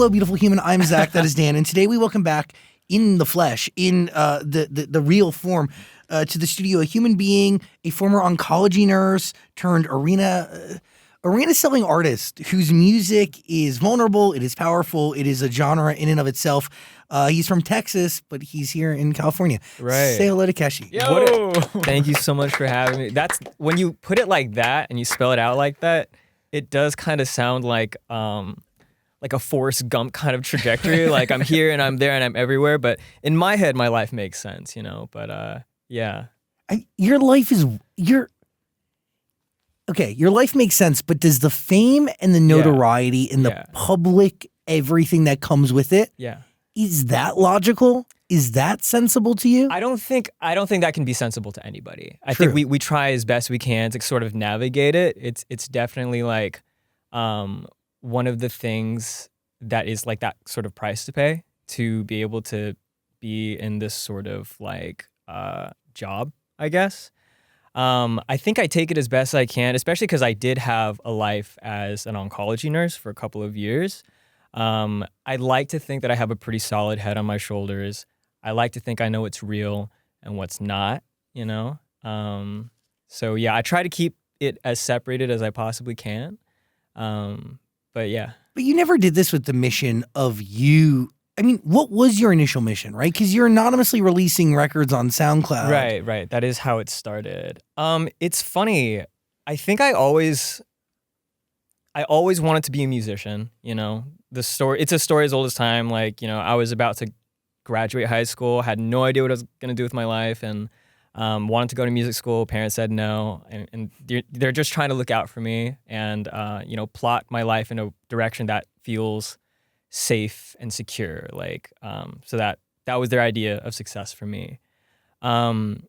Hello, beautiful human. I'm Zach. That is Dan. And today we welcome back in the flesh, in the real form, to the studio, a human being, a former oncology nurse turned arena selling artist whose music is vulnerable. It is powerful. It is a genre in and of itself. He's from Texas, but he's here in California. Right. Say hello to Keshi. Yo! Thank you so much for having me. That's when you put it like that and you spell it out like that, it does kind of sound like a Forrest Gump kind of trajectory. Like I'm here and I'm there and I'm everywhere. But in my head, my life makes sense, you know. But yeah. Your life makes sense, but does the fame and the notoriety and the public, everything that comes with it, is that logical? Is that sensible to you? I don't think that can be sensible to anybody. I think we try as best we can to sort of navigate it. It's definitely like one of the things that is like that sort of price to pay to be able to be in this sort of like job, I guess. I think I take it as best I can, especially because I did have a life as an oncology nurse for a couple of years. I like to think that I have a pretty solid head on my shoulders. I like to think I know what's real and what's not, you know? So yeah, I try to keep it as separated as I possibly can. But yeah. But you never did this with the mission of you. I mean, what was your initial mission, right? Because you're anonymously releasing records on SoundCloud. Right. That is how it started. It's funny. I think I always wanted to be a musician, you know? It's a story as old as time. Like, you know, I was about to graduate high school, had no idea what I was going to do with my life, and wanted to go to music school. Parents said no, and they're just trying to look out for me and, you know, plot my life in a direction that feels safe and secure. Like, so that was their idea of success for me. I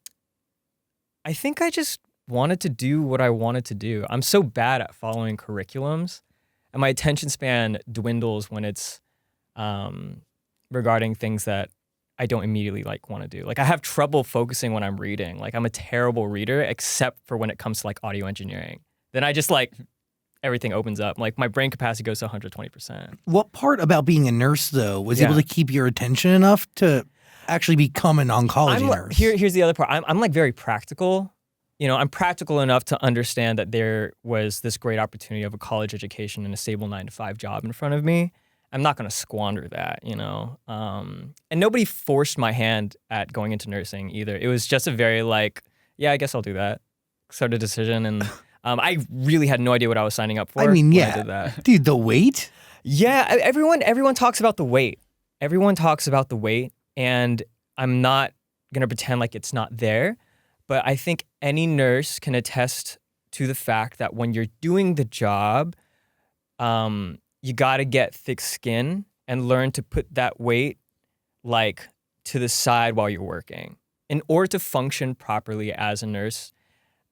think I just wanted to do what I wanted to do. I'm so bad at following curriculums, and my attention span dwindles when it's regarding things that I don't immediately like want to do. Like I have trouble focusing when I'm reading. Like I'm a terrible reader, except for when it comes to like audio engineering. Then I just like everything opens up. Like my brain capacity goes to 120%. What part about being a nurse though was able to keep your attention enough to actually become an oncology nurse? Here's the other part. I'm like very practical. You know, I'm practical enough to understand that there was this great opportunity of a college education and a stable 9-to-5 job in front of me. I'm not going to squander that, you know? And nobody forced my hand at going into nursing either. It was just a very like, yeah, I guess I'll do that sort of decision. And I really had no idea what I was signing up for. I mean, when I did that. Dude, the weight? Yeah, everyone talks about the weight. Everyone talks about the weight, and I'm not going to pretend like it's not there. But I think any nurse can attest to the fact that when you're doing the job, you got to get thick skin and learn to put that weight like to the side while you're working. In order to function properly as a nurse,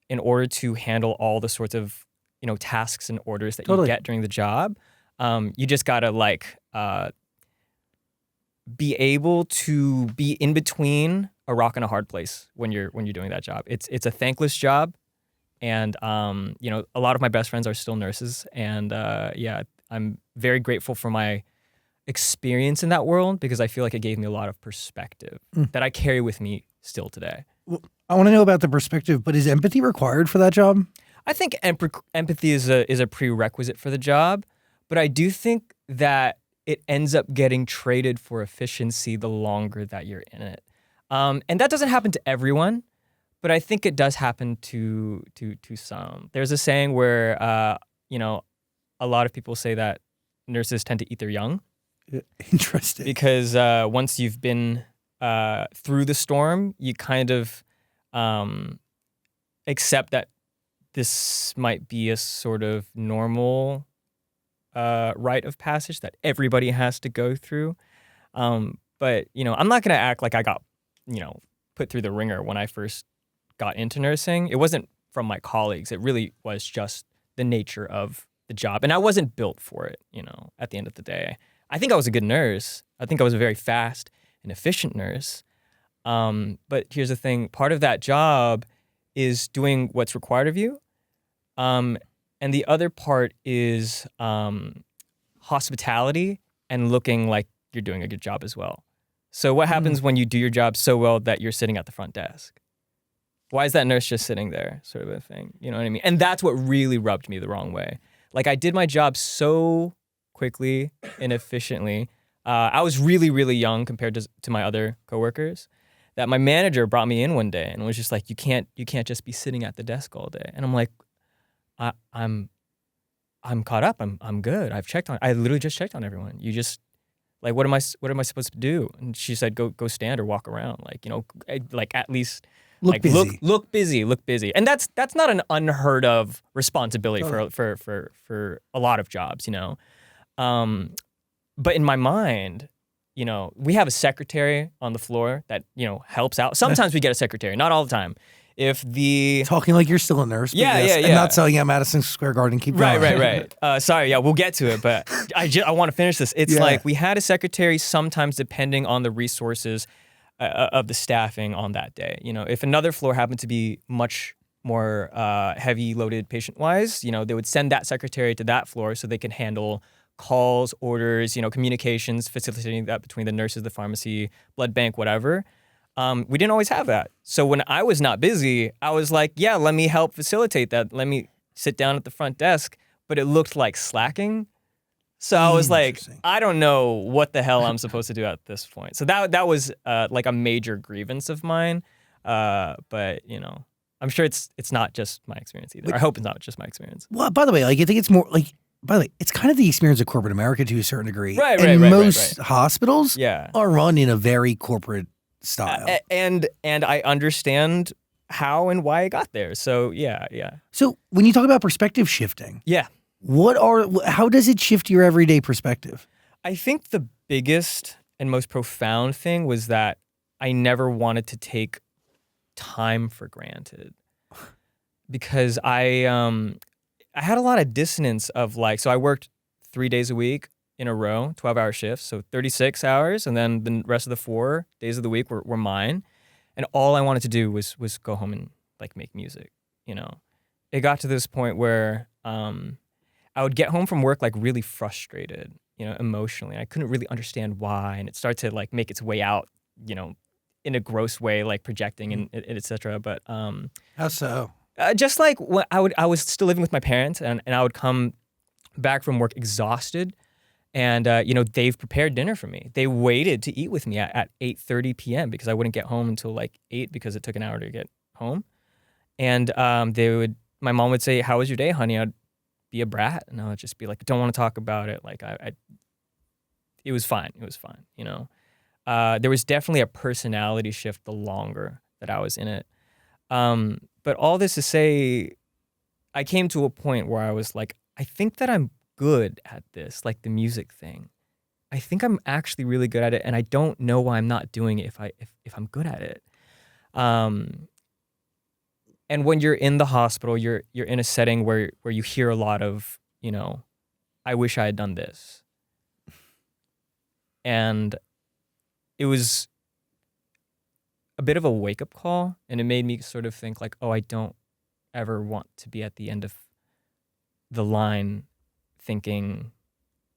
in order to handle all the sorts of, you know, tasks and orders that you get during the job, you just got to like be able to be in between a rock and a hard place when you're doing that job. It's a thankless job, and you know, a lot of my best friends are still nurses, and I'm very grateful for my experience in that world because I feel like it gave me a lot of perspective that I carry with me still today. Well, I want to know about the perspective, but is empathy required for that job? I think empathy is a prerequisite for the job, but I do think that it ends up getting traded for efficiency the longer that you're in it. And that doesn't happen to everyone, but I think it does happen to some. There's a saying where, you know, a lot of people say that nurses tend to eat their young. Interesting. Because once you've been through the storm, you kind of accept that this might be a sort of normal rite of passage that everybody has to go through. But, you know, I'm not going to act like I got, you know, put through the ringer when I first got into nursing. It wasn't from my colleagues. It really was just the nature of the job. And I wasn't built for it, you know, at the end of the day. I think I was a good nurse. I think I was a very fast and efficient nurse. But here's the thing. Part of that job is doing what's required of you. And the other part is hospitality and looking like you're doing a good job as well. So what happens when you do your job so well that you're sitting at the front desk? Why is that nurse just sitting there, sort of a thing? You know what I mean? And that's what really rubbed me the wrong way. Like, I did my job so quickly and efficiently. I was really, really young compared to my other coworkers, that my manager brought me in one day and was just like, you can't just be sitting at the desk all day. And I'm like, I'm caught up. I'm good. I literally just checked on everyone. You just, like, what am I supposed to do? And she said, go stand or walk around. Like, you know, like, at least Look busy. Look busy. And that's not an unheard of responsibility for a lot of jobs, you know. But in my mind, you know, we have a secretary on the floor that, you know, helps out. Sometimes we get a secretary, not all the time. If the Talking like you're still a nurse. Yeah. And not selling at Madison Square Garden. Keep going. Right. Sorry, yeah, we'll get to it, but I want to finish this. It's like we had a secretary sometimes depending on the resources of the staffing on that day. You know, if another floor happened to be much more heavy loaded patient-wise, you know, they would send that secretary to that floor so they can handle calls, orders, you know, communications, facilitating that between the nurses, the pharmacy, blood bank, whatever. We didn't always have that. So when I was not busy, I was like, yeah, let me help facilitate that. Let me sit down at the front desk. But it looked like slacking. So I was like, I don't know what the hell I'm supposed to do at this point. So that was like a major grievance of mine. But, you know, I'm sure it's not just my experience either. I hope it's not just my experience. Well, by the way, like, I think it's more like, by the way, it's kind of the experience of corporate America to a certain degree. Right. Most hospitals are run in a very corporate style. And I understand how and why I got there. So yeah. So when you talk about perspective shifting, how does it shift your everyday perspective? I think the biggest and most profound thing was that I never wanted to take time for granted, because I had a lot of dissonance of, like, so I worked 3 days a week in a row, 12-hour shifts, so 36 hours, and then the rest of the 4 days of the week were mine. And all I wanted to do was go home and, like, make music, you know. It got to this point where I would get home from work, like, really frustrated, you know, emotionally. I couldn't really understand why, and it started to, like, make its way out, you know, in a gross way, like projecting and et cetera. But how so? Just like when I was still living with my parents, and I would come back from work exhausted, and you know, they've prepared dinner for me. They waited to eat with me at 8:30 p.m. because I wouldn't get home until like 8 because it took an hour to get home. And my mom would say, "How was your day, honey?" I'd be a brat, and I would just be like, "Don't want to talk about it." Like it was fine. It was fine. You know, there was definitely a personality shift the longer that I was in it. But all this to say, I came to a point where I was like, I think that I'm good at this, like the music thing. I think I'm actually really good at it, and I don't know why I'm not doing it if I'm good at it. And when you're in the hospital, you're in a setting where you hear a lot of, you know, I wish I had done this. And it was a bit of a wake-up call, and it made me sort of think like, oh, I don't ever want to be at the end of the line thinking,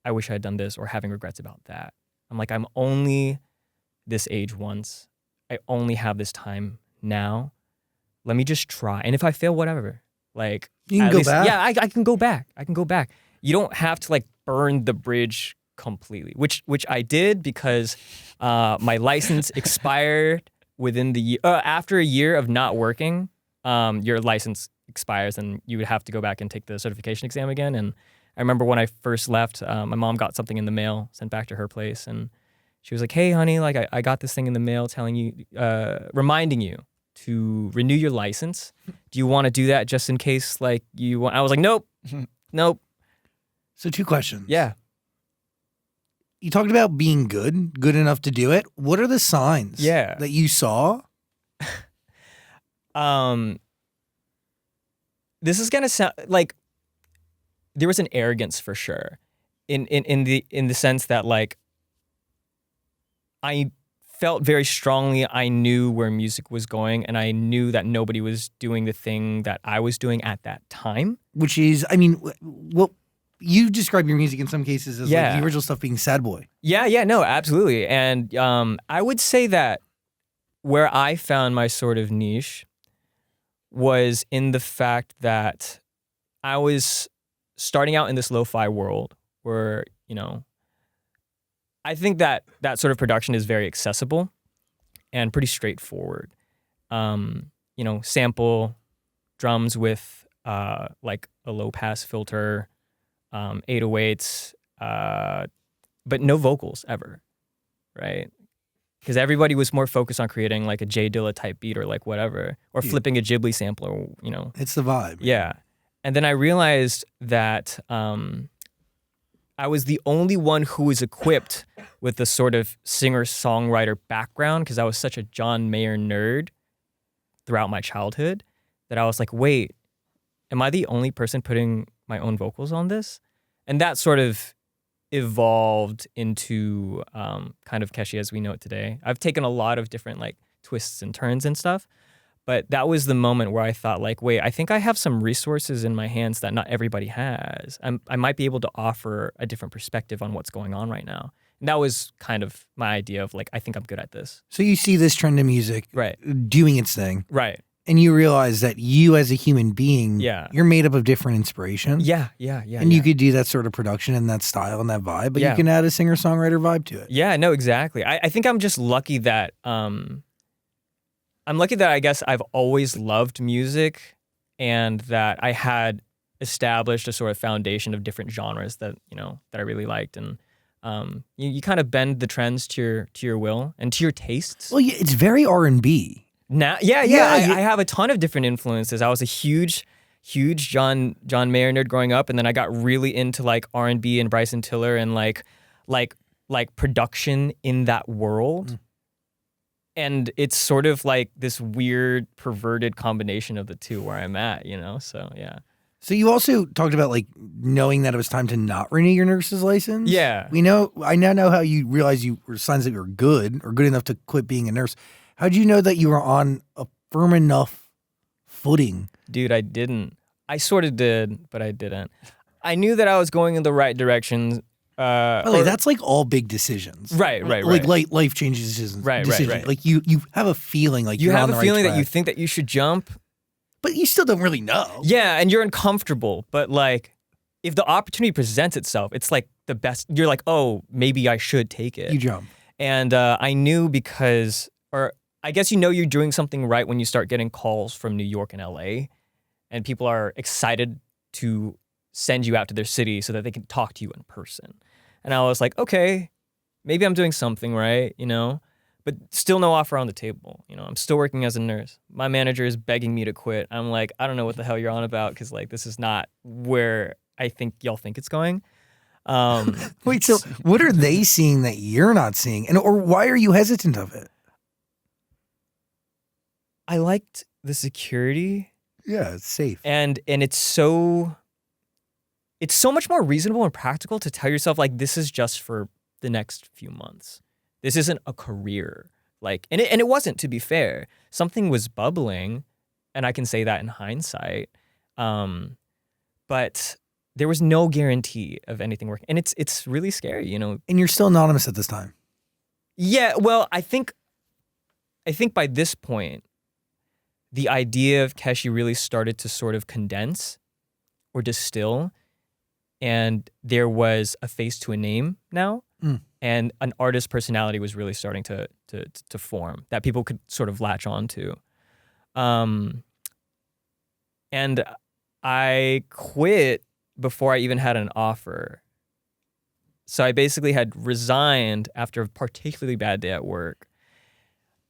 I wish I had done this, or having regrets about that. I'm like, I'm only this age once. I only have this time now. Let me just try. And if I fail, whatever. Like, you can go back? Yeah, I can go back. I can go back. You don't have to, like, burn the bridge completely, which I did, because my license expired within the year. After a year of not working, your license expires, and you would have to go back and take the certification exam again. And I remember when I first left, my mom got something in the mail sent back to her place, and she was like, "Hey, honey, like I got this thing in the mail telling you, reminding you to renew your license. Do you want to do that just in case, like, you want?" I was like, nope. So 2 questions. Yeah. You talked about being good enough to do it. What are the signs that you saw? This is gonna sound like there was an arrogance for sure, in the sense that, like, I felt very strongly I knew where music was going, and I knew that nobody was doing the thing that I was doing at that time. Which is, I mean, well, you describe your music in some cases as like the original stuff being sad boy. Yeah, no, absolutely. And I would say that where I found my sort of niche was in the fact that I was starting out in this lo-fi world where, I think that sort of production is very accessible and pretty straightforward. Sample drums with like a low pass filter, 808s, but no vocals ever, right? Because everybody was more focused on creating like a J Dilla type beat or like whatever, or flipping a Ghibli sampler, It's the vibe. Yeah. And then I realized that I was the only one who was equipped with the sort of singer-songwriter background because I was such a John Mayer nerd throughout my childhood that I was like, wait, am I the only person putting my own vocals on this? And that sort of evolved into kind of Keshi as we know it today. I've taken a lot of different like twists and turns and stuff, but that was the moment where I thought like, wait, I think I have some resources in my hands that not everybody has. I might be able to offer a different perspective on what's going on right now. And that was kind of my idea of like, I think I'm good at this. So you see this trend in music doing its thing. Right. And you realize that you as a human being, Yeah. you're made up of different inspiration. Yeah. And you could do that sort of production and that style and that vibe, but you can add a singer-songwriter vibe to it. Yeah, no, exactly. I think I'm just lucky that I guess I've always loved music and that I had established a sort of foundation of different genres that, that I really liked. And you kind of bend the trends to your will and to your tastes. Well, yeah, it's very R&B. Now, I have a ton of different influences. I was a huge John Mayer nerd growing up, and then I got really into like R&B and Bryson Tiller and like production in that world. And it's sort of like this weird perverted combination of the two where I'm at, So yeah. So you also talked about like knowing that it was time to not renew your nurse's license. Yeah. I now know how you realized you were signs that you were good or good enough to quit being a nurse. How did you know that you were on a firm enough footing? Dude, I didn't. I sort of did, but I didn't. I knew that I was going in the right direction. That's like all big decisions. Right. Like life changes decisions. Right. Like you have a feeling like you you're have on the a right feeling track. that you think that you should jump. But you still don't really know. Yeah, and you're uncomfortable. But like, if the opportunity presents itself, it's like the best. You're like, oh, maybe I should take it. You jump. And I knew because, or I guess you're doing something right when you start getting calls from New York and LA, and people are excited to send you out to their city so that they can talk to you in person. And I was like, okay, maybe I'm doing something right, but still no offer on the table. I'm still working as a nurse. My manager is begging me to quit. I'm like, I don't know what the hell you're on about because like this is not where I think y'all think it's going. Wait, so what are they seeing that you're not seeing, or why are you hesitant of it? I liked the security. Yeah, it's safe. And it's so much more reasonable and practical to tell yourself like this is just for the next few months. This isn't a career. Like and it wasn't, to be fair. Something was bubbling, and I can say that in hindsight. But there was no guarantee of anything working. And it's really scary, And you're still anonymous at this time. Yeah, well, I think by this point the idea of Keshi really started to sort of condense or distill, and there was a face to a name now, and an artist personality was really starting to form that people could sort of latch on to. And I quit before I even had an offer. So I basically had resigned after a particularly bad day at work,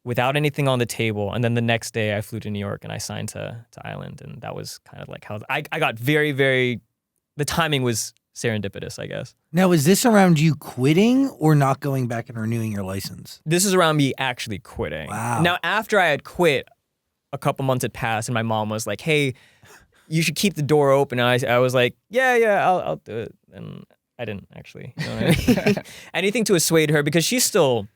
without anything on the table. And then the next day I flew to New York and I signed to Island. And that was kind of like how I got very, very, the timing was serendipitous, I guess. Now, is this around you quitting or not going back and renewing your license? This is around me actually quitting. Wow. Now, after I had quit, a couple months had passed and my mom was like, hey, you should keep the door open. And I was like, yeah, I'll do it. And I didn't actually, what I mean? Anything to assuade her because she's still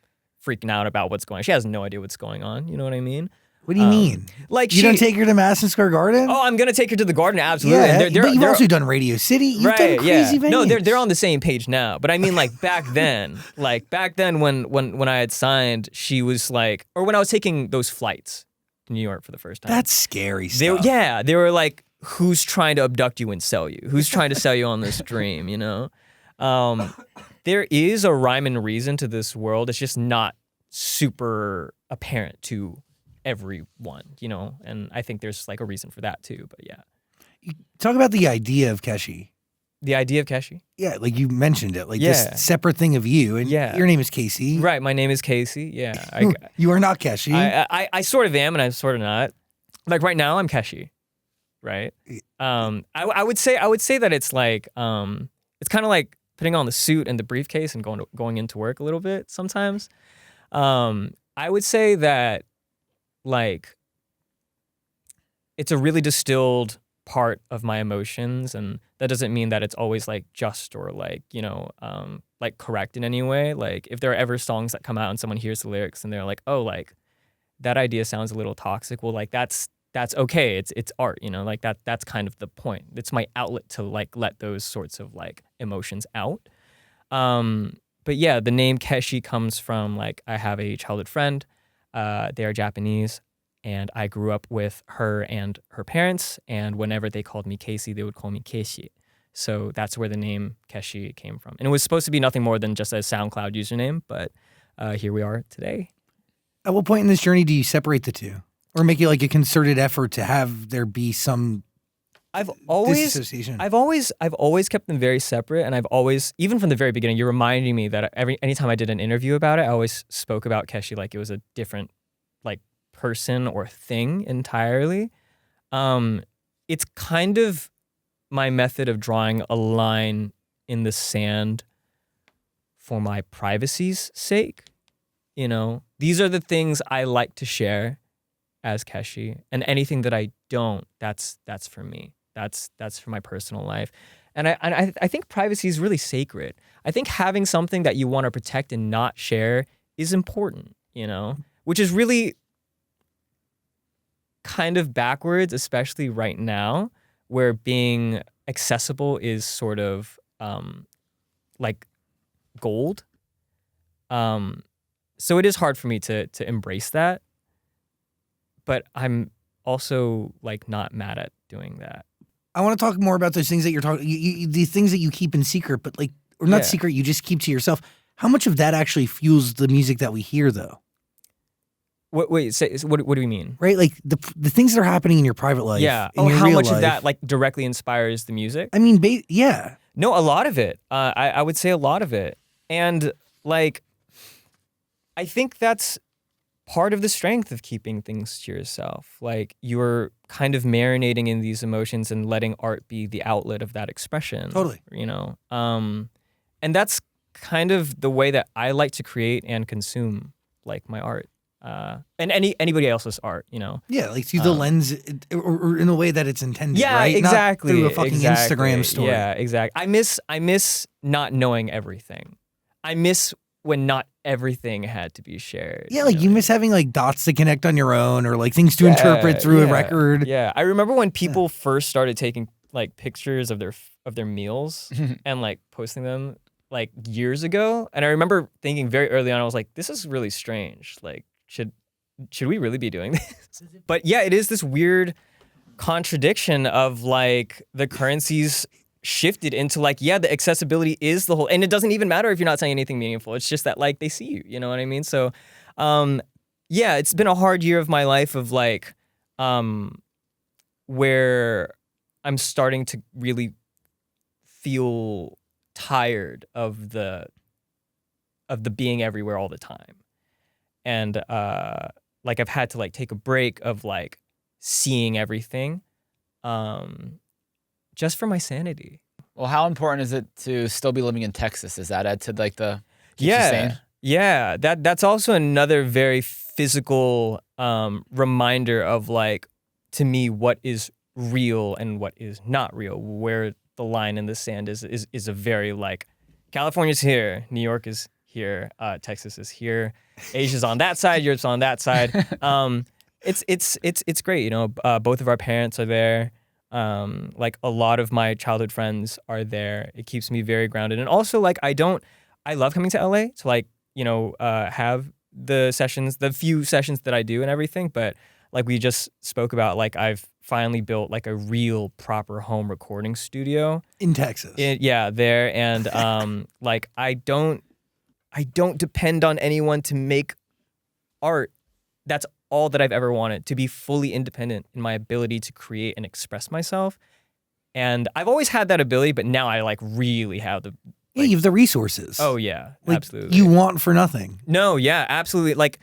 freaking out about what's going on. She has no idea what's going on. You know what I mean? What do you mean? Like you don't take her to Madison Square Garden? Oh, I'm gonna take her to the Garden, absolutely. Yeah, but you've also done Radio City. You've done crazy venues. No, they're on the same page now. But I mean, like back then, when I had signed, she was like, or when I was taking those flights to New York for the first time. That's scary stuff. They were like, who's trying to abduct you and sell you? Who's trying to sell you on this dream? You know, there is a rhyme and reason to this world. It's just not super apparent to everyone, you know, and I think there's like a reason for that too. But yeah, you talk about the idea of Keshi. The idea of Keshi. Yeah, like you mentioned it, like this separate thing of you, and your name is Casey. Right, my name is Casey. Yeah, you are not Keshi. I sort of am, and I'm sort of not. Like right now, I'm Keshi. Right. I would say that it's like it's kind of like putting on the suit and the briefcase and going into work a little bit sometimes. I would say that. Like, it's a really distilled part of my emotions, and that doesn't mean that it's always like just or like, you know, like correct in any way. Like, if there are ever songs that come out and someone hears the lyrics and they're like, oh, like that idea sounds a little toxic. Well, like that's okay. It's art, you know, like that's kind of the point. It's my outlet to like let those sorts of like emotions out. But yeah, the name Keshi comes from like I have a childhood friend. They are Japanese, and I grew up with her and her parents, and whenever they called me Casey, they would call me Keshi. So that's where the name Keshi came from. And it was supposed to be nothing more than just a SoundCloud username, but here we are today. At what point in this journey do you separate the two? Or make it like a concerted effort to have there be some disassociation? I've always kept them very separate, and I've always, even from the very beginning, you're reminding me that anytime I did an interview about it, I always spoke about Keshi like it was a different like person or thing entirely. It's kind of my method of drawing a line in the sand for my privacy's sake. You know, these are the things I like to share as Keshi, and anything that I don't, that's for me. That's for my personal life. And I think privacy is really sacred. I think having something that you want to protect and not share is important, you know, which is really kind of backwards, especially right now, where being accessible is sort of like gold. So it is hard for me to embrace that, but I'm also like not mad at doing that. I want to talk more about those things that you're talking, the things that you keep in secret, but like, or not secret, you just keep to yourself. How much of that actually fuels the music that we hear, though? What do we mean? Right, like the things that are happening in your private life. Yeah. In your how real much life. of that like directly inspires the music? I mean, yeah. No, a lot of it. I would say a lot of it, and like, I think that's part of the strength of keeping things to yourself. Like, you're kind of marinating in these emotions and letting art be the outlet of that expression. Totally. You know, and that's kind of the way that I like to create and consume like my art. And anybody else's art, you know? Yeah, like through the lens, or in a way that it's intended, yeah, right? Exactly. Not through a fucking Instagram story. Yeah, exactly. I miss not knowing everything. I miss when not everything had to be shared. Yeah, like you miss having like dots to connect on your own, or like things to interpret through a record. Yeah, I remember when people first started taking like pictures of their meals and like posting them like years ago, and I remember thinking very early on, I was like, this is really strange. Like, should we really be doing this? But yeah, it is this weird contradiction of like the currencies shifted into like, yeah, the accessibility is the whole, and it doesn't even matter if you're not saying anything meaningful. It's just that like they see you, you know what I mean? So, yeah, it's been a hard year of my life of like, where I'm starting to really feel tired of the being everywhere all the time. And like I've had to like take a break of like seeing everything, just for my sanity. Well, how important is it to still be living in Texas? Does that add to like the keep you sane? Yeah. That's also another very physical reminder of like, to me, what is real and what is not real. Where the line in the sand is a very like, California's here, New York is here, Texas is here, Asia's on that side, Europe's on that side. It's great. You know, both of our parents are there. Like a lot of my childhood friends are there. It keeps me very grounded. And also like I love coming to LA to like, you know, have the few sessions that I do and everything. But like we just spoke about, like I've finally built like a real proper home recording studio in Texas. There. And like I don't depend on anyone to make art. That's all that I've ever wanted, to be fully independent in my ability to create and express myself. And I've always had that ability, but now I like really have the yeah, you have the resources. Oh yeah, like, absolutely. You want for nothing. No, yeah, absolutely. Like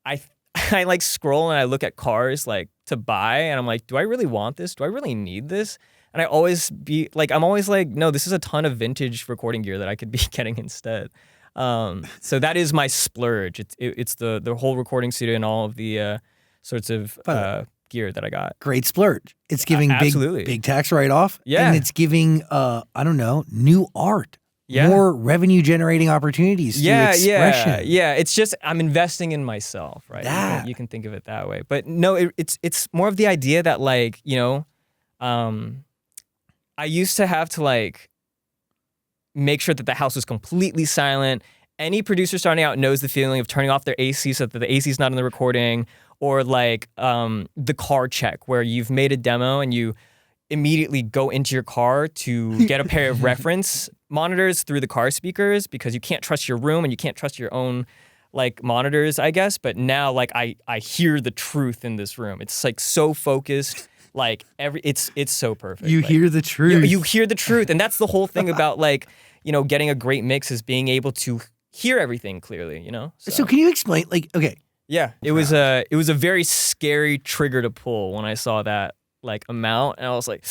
I like scroll and I look at cars like to buy, and I'm like, do I really want this? Do I really need this? And I'm always like, no, this is a ton of vintage recording gear that I could be getting instead. So that is my splurge. It's the whole recording studio and all of the sorts of gear that I got. Great splurge. It's giving big tax write-off. Yeah. And it's giving, I don't know, new art. Yeah. More revenue generating opportunities through expression. Yeah. It's just I'm investing in myself, right? You can think of it that way. But no, it's more of the idea that like, you know, I used to have to like make sure that the house was completely silent. Any producer starting out knows the feeling of turning off their AC so that the AC is not in the recording, or like the car check where you've made a demo and you immediately go into your car to get a pair of reference monitors through the car speakers because you can't trust your room and you can't trust your own like monitors, I guess. But now like I hear the truth in this room. It's like so focused. Like it's so perfect. You like, hear the truth. You hear the truth. And that's the whole thing about like, you know, getting a great mix is being able to hear everything clearly, you know? So can you explain, like, okay. Yeah, it was a very scary trigger to pull when I saw that like amount. And I was like,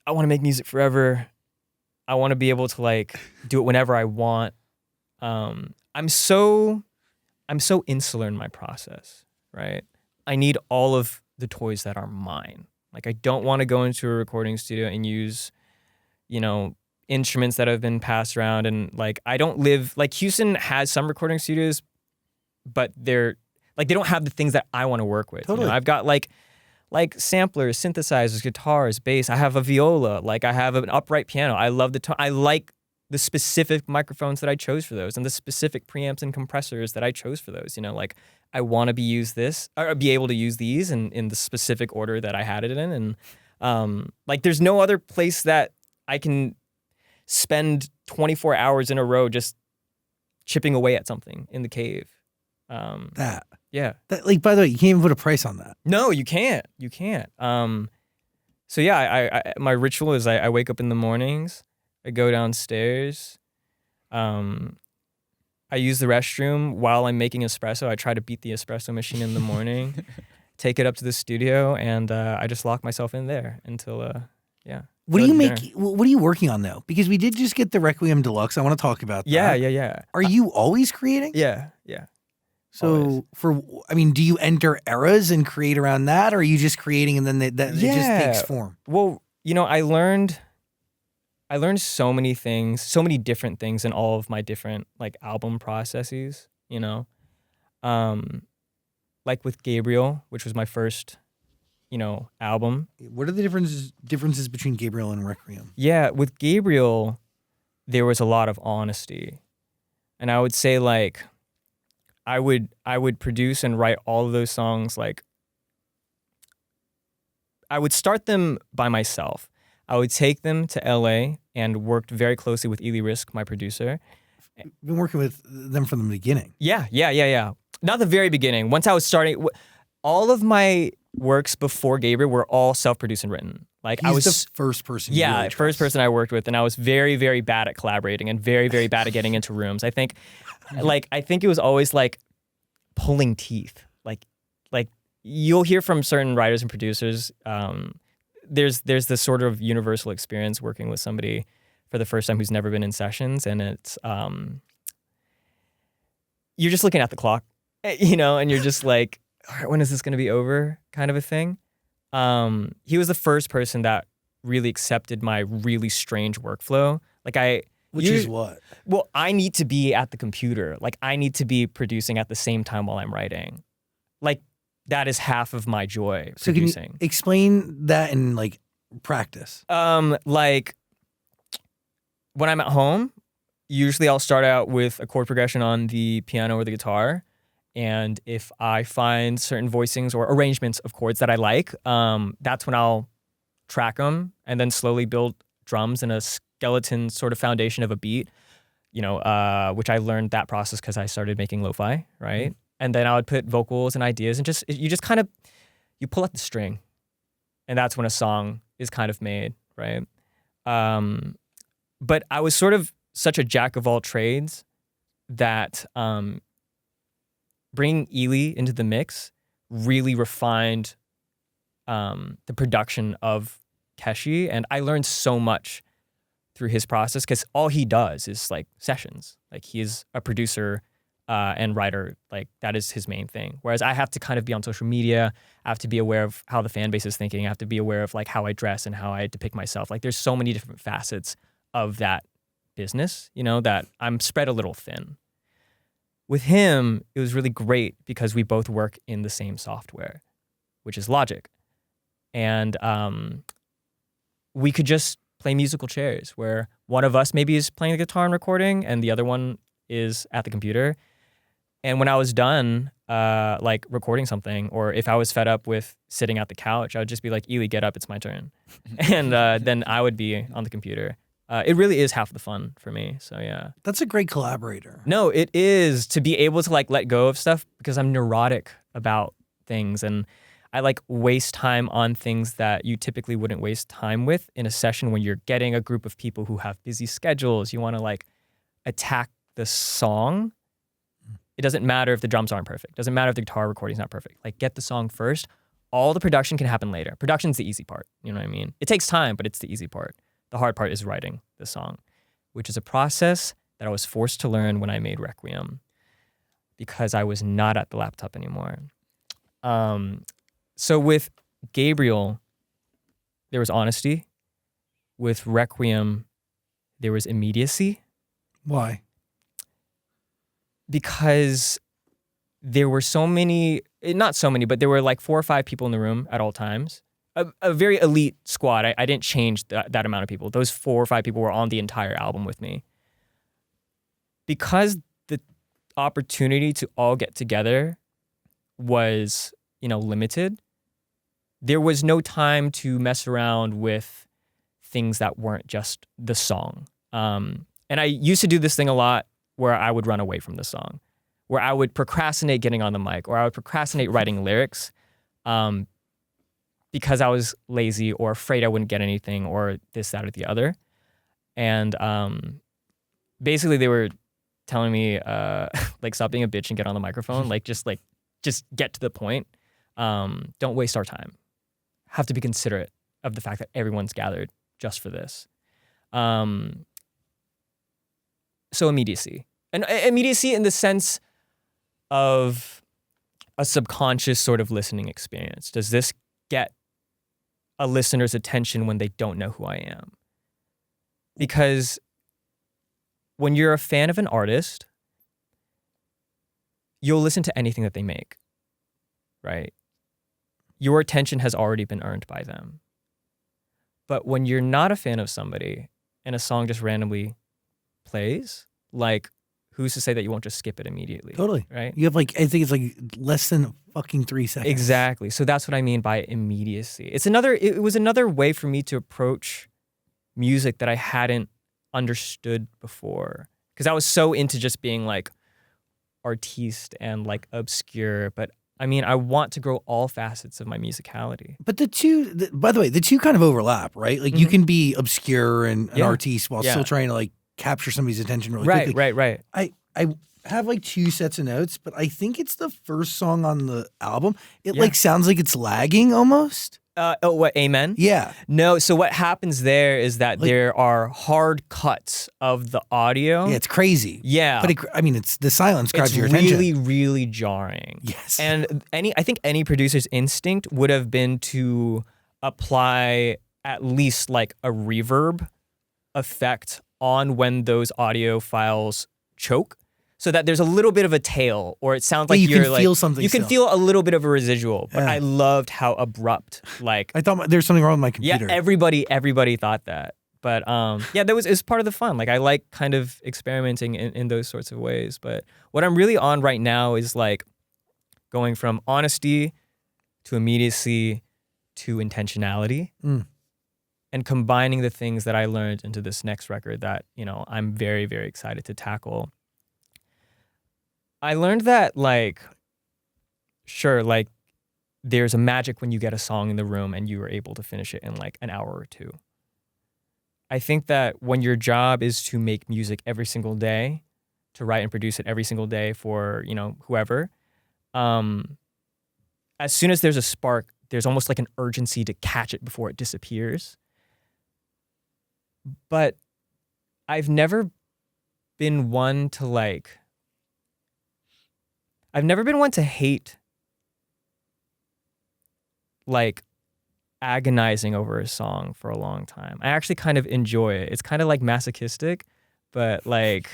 I want to make music forever. I want to be able to like do it whenever I want. I'm so insular in my process, right? I need all of the toys that are mine. Like I don't want to go into a recording studio and use, you know, instruments that have been passed around. And like I don't live, like Houston has some recording studios, but they're like they don't have the things that I want to work with. Totally. You know? I've got like samplers, synthesizers, guitars, bass. I have a viola. Like I have an upright piano. I love I like the specific microphones that I chose for those and the specific preamps and compressors that I chose for those. You know, like I want to be able to use these in the specific order that I had it in. And like there's no other place that I can spend 24 hours in a row just chipping away at something in the cave. Yeah. That, like, by the way, you can't even put a price on that. No, you can't. You can't. So yeah, I my ritual is I wake up in the mornings, I go downstairs, I use the restroom while I'm making espresso. I try to beat the espresso machine in the morning, take it up to the studio, and I just lock myself in there until yeah. What do you make? What are you working on though? Because we did just get the Requiem Deluxe. I want to talk about that. Yeah. Are you always creating? Yeah. So do you enter eras and create around that, or are you just creating and then it just takes form? Well, you know, I learned so many things, so many different things in all of my different like album processes, you know. Like with Gabriel, which was my first, you know, album. What are the differences between Gabriel and Requiem? Yeah, with Gabriel, there was a lot of honesty. And I would say like I would produce and write all of those songs like I would start them by myself. I would take them to LA and worked very closely with Ely Risk, my producer. You've been working with them from the beginning. Yeah. Not the very beginning. Once I was starting, all of my works before Gabriel were all self-produced and written. Like He's I was the first person. Yeah, first person I worked with, and I was very, very bad at collaborating and very, very bad at getting into rooms. I think it was always like pulling teeth. Like you'll hear from certain writers and producers. There's this sort of universal experience working with somebody for the first time who's never been in sessions, and it's you're just looking at the clock, you know, and you're just like, all right, when is this going to be over? Kind of a thing. He was the first person that really accepted my really strange workflow. Which is what? Well, I need to be at the computer. Like I need to be producing at the same time while I'm writing. like that is half of my joy So can you producing. explain that in like practice? Like when I'm at home, usually I'll start out with a chord progression on the piano or the guitar. And if I find certain voicings or arrangements of chords that I like, that's when I'll track them and then slowly build drums and a skeleton sort of foundation of a beat, which I learned that process because I started making lo-fi, right? Mm-hmm. And then I would put vocals and ideas and you just kind of, you pull at the string and that's when a song is kind of made, right? But I was sort of such a jack of all trades that bringing Ely into the mix really refined the production of Keshi, and I learned so much through his process because all he does is like sessions. Like he is a producer and writer. Like that is his main thing. Whereas I have to kind of be on social media. I have to be aware of how the fan base is thinking. I have to be aware of like how I dress and how I depict myself. Like there's so many different facets of that business, that I'm spread a little thin. With him, it was really great because we both work in the same software, which is Logic. And we could just play musical chairs where one of us maybe is playing the guitar and recording and the other one is at the computer. And when I was done like recording something, or if I was fed up with sitting at the couch, I would just be like, Ely, get up, it's my turn. And then I would be on the computer. It really is half the fun for me. So yeah. That's a great collaborator. No, it is to be able to like let go of stuff because I'm neurotic about things and I like waste time on things that you typically wouldn't waste time with in a session when you're getting a group of people who have busy schedules. You want to like attack the song. It doesn't matter if the drums aren't perfect. It doesn't matter if the guitar recording is not perfect. Like get the song first. All the production can happen later. Production's the easy part. You know what I mean? It takes time, but it's the easy part. The hard part is writing the song, which is a process that I was forced to learn when I made Requiem because I was not at the laptop anymore. So with Gabriel, there was honesty. With Requiem, there was immediacy. Why? Because there were so many, not so many, but there were like 4 or 5 people in the room at all times. A very elite squad. I didn't change that amount of people. Those 4 or 5 people were on the entire album with me. Because the opportunity to all get together was, limited, there was no time to mess around with things that weren't just the song. And I used to do this thing a lot where I would run away from the song, where I would procrastinate getting on the mic, or I would procrastinate writing lyrics. Because I was lazy or afraid I wouldn't get anything or this, that, or the other. And basically they were telling me, like, stop being a bitch and get on the microphone. Just get to the point. Don't waste our time. Have to be considerate of the fact that everyone's gathered just for this. So immediacy. And immediacy in the sense of a subconscious sort of listening experience. Does this get a listener's attention when they don't know who I am? Because when you're a fan of an artist, you'll listen to anything that they make, right? Your attention has already been earned by them. But when you're not a fan of somebody and a song just randomly plays, like, who's to say that you won't just skip it immediately? Totally. Right? You have I think it's like less than fucking 3 seconds. Exactly. So that's what I mean by immediacy. It was another way for me to approach music that I hadn't understood before. Because I was so into just being like artiste and like obscure. But I mean, I want to grow all facets of my musicality. But by the way, the two kind of overlap, right? Like you can be obscure and an artiste while still trying to like capture somebody's attention really quickly. Right. I have like 2 sets of notes, but I think it's the first song on the album. It like sounds like it's lagging almost. What, Amen? Yeah. No, so what happens there is that there are hard cuts of the audio. Yeah, it's crazy. Yeah. But it's the silence grabs your attention. It's really, really jarring. Yes. And I think any producer's instinct would have been to apply at least like a reverb effect on when those audio files choke, so that there's a little bit of a tail, or it sounds Yeah, like you you're can like feel something you can still. feel a little bit of a residual. But Yeah. I loved how abrupt, like I thought there's something wrong with my computer. yeah, everybody thought that. But yeah, it's part of the fun. Like I like kind of experimenting in those sorts of ways. But what I'm really on right now is like going from honesty to immediacy to intentionality. And combining the things that I learned into this next record that, you know, I'm very, very excited to tackle. I learned that, like, sure, like, there's a magic when you get a song in the room and you are able to finish it in, like, an hour or two. I think that when your job is to make music every single day, to write and produce it every single day for, you know, whoever, as soon as there's a spark, there's almost like an urgency to catch it before it disappears. But I've never been one to hate like agonizing over a song for a long time. I actually kind of enjoy it. It's kind of like masochistic, but like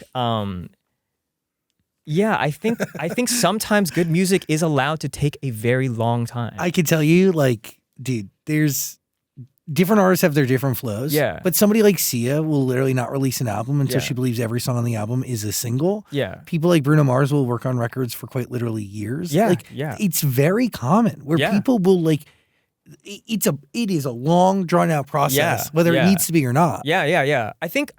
yeah, I think sometimes good music is allowed to take a very long time. I can tell you, like, dude, there's different artists have their different flows. Yeah. But somebody like Sia will literally not release an album until Yeah. she believes every song on the album is a single. Yeah. People like Bruno Mars will work on records for quite literally years. Yeah, Like, yeah. it's very common where Yeah. people will like, it is a long drawn out process, Yeah, whether it yeah. needs to be or not. Yeah. I think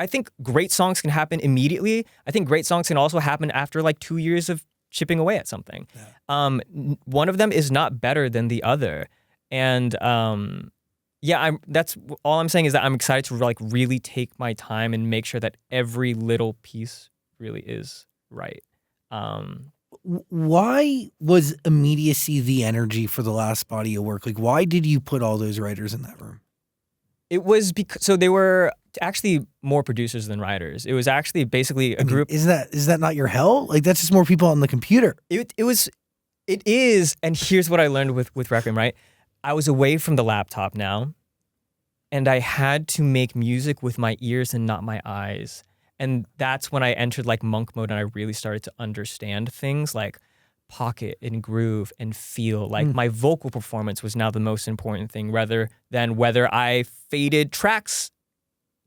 great songs can happen immediately. I think great songs can also happen after like 2 years of chipping away at something. Yeah. One of them is not better than the other. And yeah, that's all I'm saying is that I'm excited to like really take my time and make sure that every little piece really is right. Why was immediacy the energy for the last body of work? Like, why did you put all those writers in that room? It was because so they were actually more producers than writers. It was actually basically a group. Is that not your hell? Like, that's just more people on the computer. It is, and here's what I learned with Requiem, right? I was away from the laptop now, and I had to make music with my ears and not my eyes. And that's when I entered like monk mode and I really started to understand things like pocket and groove and feel. Like my vocal performance was now the most important thing rather than whether I faded tracks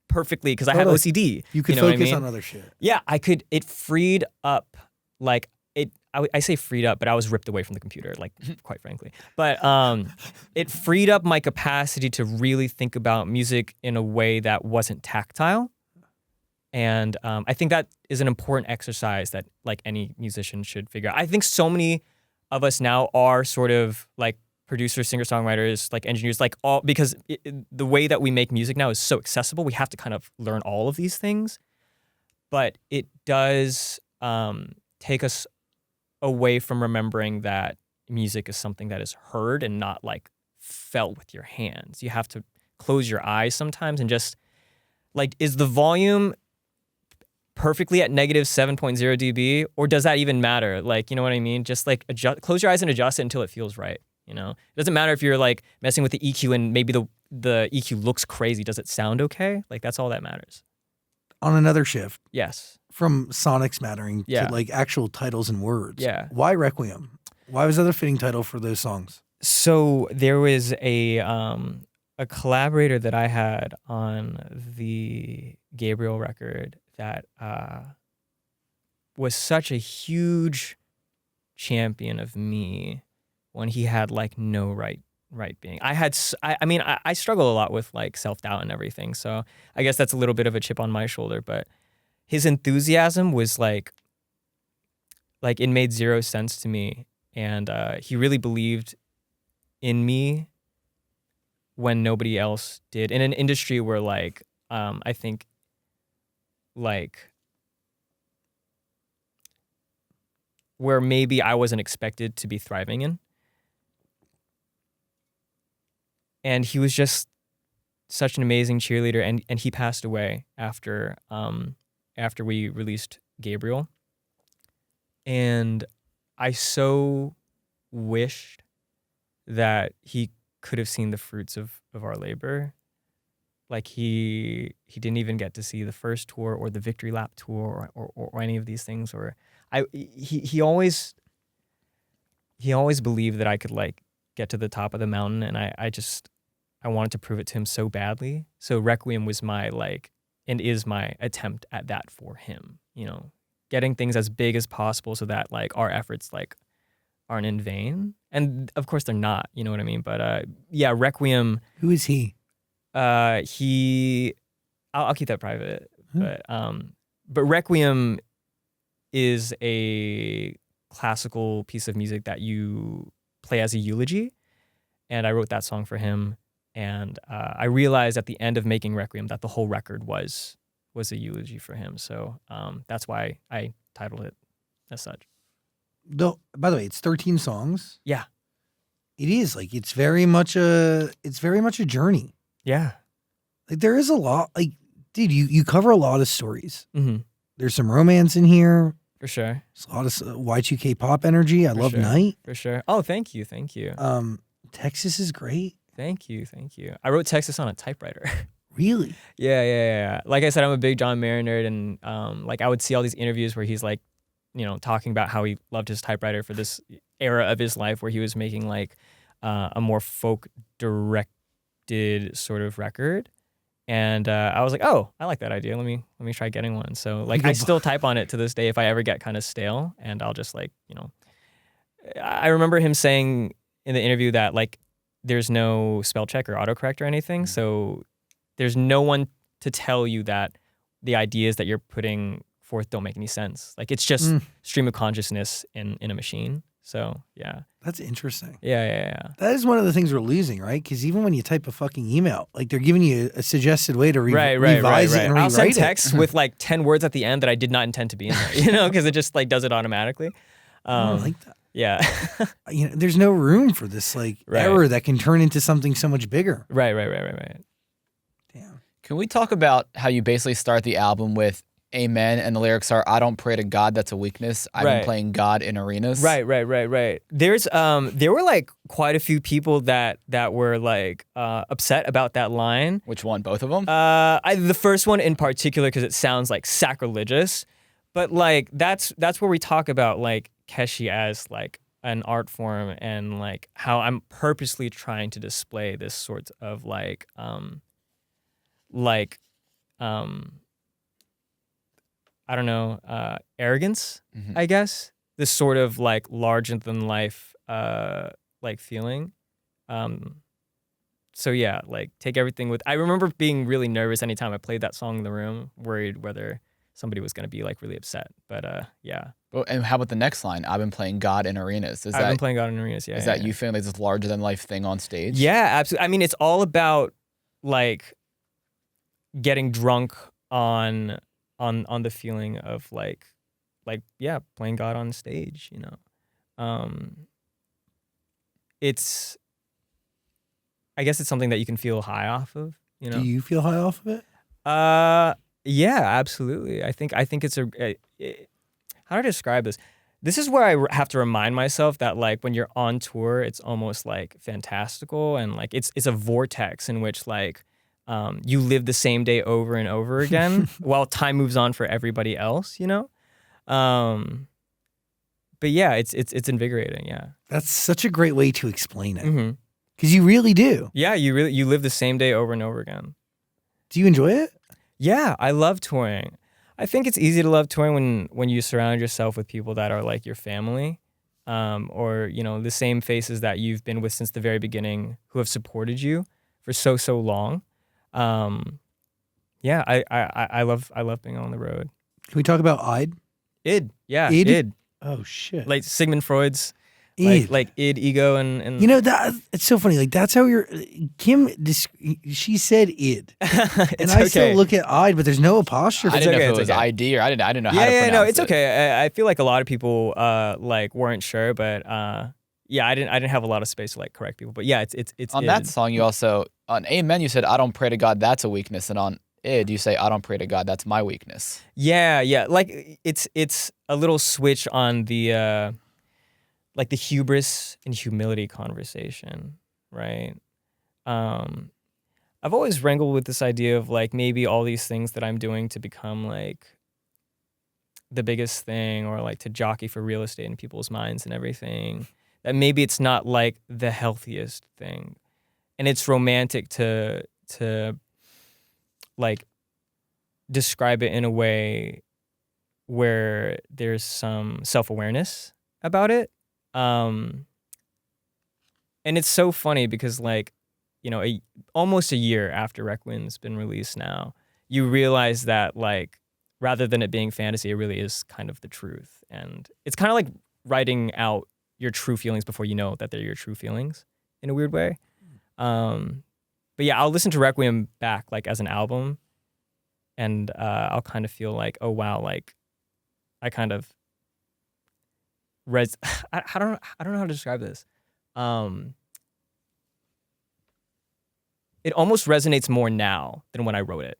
perfectly because I have OCD. You could know what I focus mean? on other shit. Yeah, I could. It freed up, like it. I say freed up, but I was ripped away from the computer, like quite frankly. But it freed up my capacity to really think about music in a way that wasn't tactile. And I think that is an important exercise that like any musician should figure out. I think so many of us now are sort of like producers, singer-songwriters, like engineers, like all because the way that we make music now is so accessible. We have to kind of learn all of these things, but it does take us away from remembering that music is something that is heard and not like felt with your hands. You have to close your eyes sometimes and just like, is the volume perfectly at negative 7.0 dB, or does that even matter? Like, you know what I mean? Just like close your eyes and adjust it until it feels right. You know, it doesn't matter if you're like messing with the EQ and maybe the EQ looks crazy. Does it sound okay? Like that's all that matters. On another shift, Yes. from sonics mattering Yeah. to like actual titles and words. Yeah. Why Requiem? Why was that a fitting title for those songs? So there was a collaborator that I had on the Gabriel record that was such a huge champion of me when he had like no right being. I struggle a lot with like self-doubt and everything. So I guess that's a little bit of a chip on my shoulder, but his enthusiasm was like it made zero sense to me. And he really believed in me when nobody else did. In an industry where like, I think like where maybe I wasn't expected to be thriving in. And he was just such an amazing cheerleader, and he passed away after we released Gabriel. And I so wished that he could have seen the fruits of our labor. Like he didn't even get to see the first tour or the Victory Lap tour or any of these things. Or he always believed that I could like get to the top of the mountain, and I wanted to prove it to him so badly. So Requiem was my like, and is my attempt at that for him, you know, getting things as big as possible so that like our efforts like aren't in vain. And of course they're not, you know what I mean? But yeah, Requiem. Who is he? I'll keep that private. But Requiem is a classical piece of music that you play as a eulogy. And I wrote that song for him. And I realized at the end of making Requiem that the whole record was a eulogy for him. So that's why I titled it as such. Though, by the way, it's 13 songs. Yeah. It is like it's very much a journey. Yeah. Like there is a lot. Like, dude, you cover a lot of stories. Mm-hmm. There's some romance in here. For sure. There's a lot of Y2K pop energy. I love sure. Night. For sure. Oh, thank you. Texas is great. Thank you. I wrote Texas on a typewriter. Really? Yeah. Like I said, I'm a big John Mayer nerd, and like I would see all these interviews where he's like, you know, talking about how he loved his typewriter for this era of his life where he was making like a more folk directed sort of record. And I was like, oh, I like that idea. Let me try getting one. So like I still type on it to this day if I ever get kind of stale, and I'll just like, you know, I remember him saying in the interview that like there's no spell check or autocorrect or anything. So there's no one to tell you that the ideas that you're putting forth don't make any sense. Like it's just stream of consciousness in a machine. So yeah. That's interesting. Yeah. That is one of the things we're losing, right? Because even when you type a fucking email, like they're giving you a suggested way to revise it and rewrite I'll send it. texts with like 10 words at the end that I did not intend to be in there, you know, because it just like does it automatically. I like that. Yeah. You know, there's no room for this like error that can turn into something so much bigger. Right. Damn. Can we talk about how you basically start the album with Amen, and the lyrics are, I don't pray to God, that's a weakness. I've been playing God in arenas. Right. There's there were like quite a few people that were like upset about that line. Which one? Both of them? The first one in particular, because it sounds like sacrilegious. But like that's where we talk about like Keshi as like an art form, and like how I'm purposely trying to display this sort of like I don't know, arrogance, I guess. This sort of like larger than life like feeling. So yeah, like take everything with, I remember being really nervous anytime I played that song in the room, worried whether somebody was going to be like really upset. But yeah. Well, and how about the next line? I've been playing God in arenas. I've been playing God in arenas, yeah. Is that you feeling like this larger than life thing on stage? Yeah, absolutely. I mean, it's all about like getting drunk on the feeling of like yeah, playing God on stage, you know. It's, I guess it's something that you can feel high off of, you know. Do you feel high off of it? Yeah, absolutely. I think it's how do I describe this? This is where I have to remind myself that like when you're on tour, it's almost like fantastical, and like it's a vortex in which like you live the same day over and over again while time moves on for everybody else, you know? But yeah, it's invigorating, yeah. That's such a great way to explain it. Mm-hmm. Because you really do. Yeah, you live the same day over and over again. Do you enjoy it? Yeah, I love touring. I think it's easy to love touring when you surround yourself with people that are like your family, or, you know, the same faces that you've been with since the very beginning, who have supported you for so long. Yeah, I love being on the road. Can we talk about id? Yeah, Id? id. Oh shit. Like Sigmund Freud's id. like id, ego, and you know that it's so funny. Like that's how Kim. She said id, and I still look at id, but there's no apostrophe. I didn't know if it it's was okay. ID or I didn't know how to pronounce it. No, it's okay. I feel like a lot of people like weren't sure, but yeah, I didn't have a lot of space to like correct people. But yeah, it's on that song. You also on Amen you said I don't pray to God, that's a weakness, and on id you say I don't pray to God, that's my weakness. Yeah. Like it's a little switch on the like the hubris and humility conversation, right? I've always wrangled with this idea of like maybe all these things that I'm doing to become like the biggest thing, or like to jockey for real estate in people's minds and everything, that maybe it's not like the healthiest thing. And it's romantic to like describe it in a way where there's some self-awareness about it. And it's so funny because like, you know, almost a year after Requiem's been released now, you realize that like, rather than it being fantasy, it really is kind of the truth. And it's kind of like writing out your true feelings before you know that they're your true feelings in a weird way. But yeah, I'll listen to Requiem back like as an album, and I'll kind of feel like, oh wow, like I kind of I don't know how to describe this. It almost resonates more now than when I wrote it.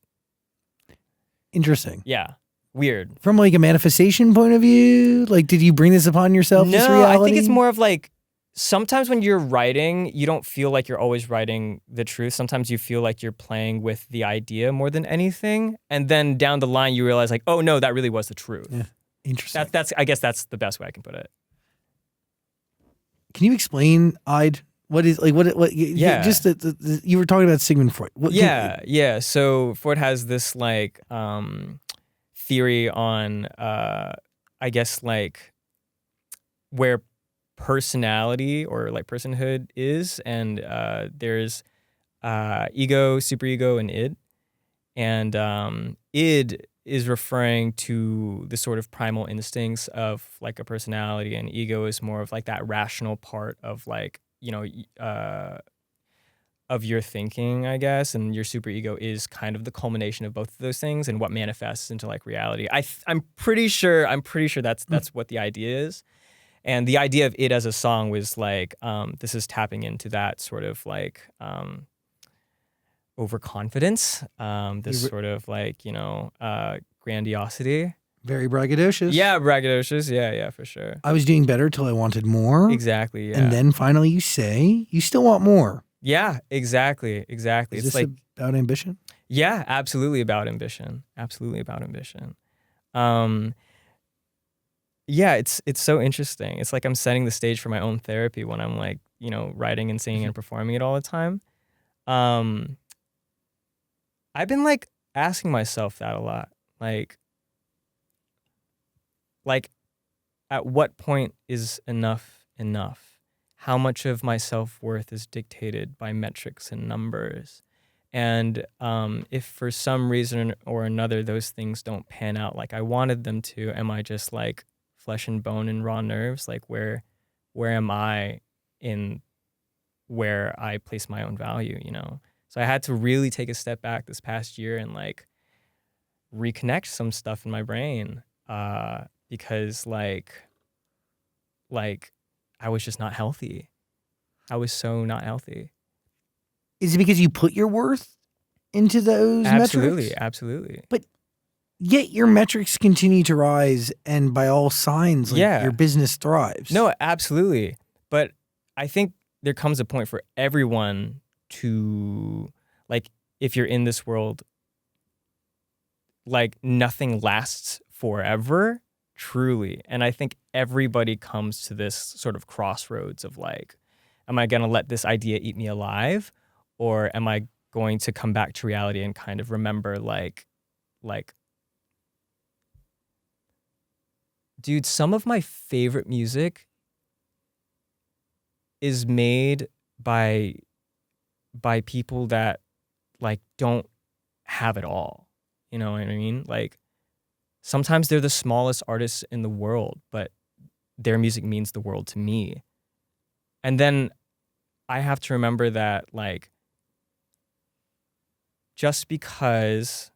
Interesting. Yeah. Weird. From like a manifestation point of view, like did you bring this upon yourself? This No, reality? I think it's more of like, sometimes when you're writing, you don't feel like you're always writing the truth. Sometimes you feel like you're playing with the idea more than anything. And then down the line, you realize like, oh no, that really was the truth. Yeah. Interesting. That's I guess that's the best way I can put it. Can you explain what is like what Yeah. just the you were talking about Sigmund Freud. Yeah. So Freud has this like theory on I guess like where personality or like personhood is, and there's ego, superego, and id. And id is referring to the sort of primal instincts of like a personality, and ego is more of like that rational part of like, you know, of your thinking, I guess, and your superego is kind of the culmination of both of those things and what manifests into like reality. I'm pretty sure that's what the idea is. And the idea of it as a song was like, this is tapping into that sort of like overconfidence, this sort of like, you know, grandiosity. Very braggadocious. Yeah, braggadocious. Yeah, for sure. I was doing better till I wanted more. Exactly, yeah. And then finally you say you still want more. Yeah, exactly. Is It's this like, about ambition? yeah, absolutely about ambition. Yeah, it's so interesting. It's like I'm setting the stage for my own therapy when I'm like, you know, writing and singing and performing it all the time. I've been like asking myself that a lot. Like at what point is enough enough? How much of my self-worth is dictated by metrics and numbers? And if for some reason or another those things don't pan out like I wanted them to, am I just like flesh and bone and raw nerves? Like where am I in where I place my own value, you know? So I had to really take a step back this past year and like reconnect some stuff in my brain because like I was just not healthy. I was so not healthy. Is it because you put your worth into those metrics? Absolutely. But yet your metrics continue to rise, and by all signs, like your business thrives. No, absolutely. But I think there comes a point for everyone to, like, if you're in this world, like nothing lasts forever, truly. And I think everybody comes to this sort of crossroads of like, am I going to let this idea eat me alive? Or am I going to come back to reality and kind of remember like, dude, some of my favorite music is made by people that like don't have it all. You know what I mean? Like sometimes they're the smallest artists in the world, but their music means the world to me. And then I have to remember that like just because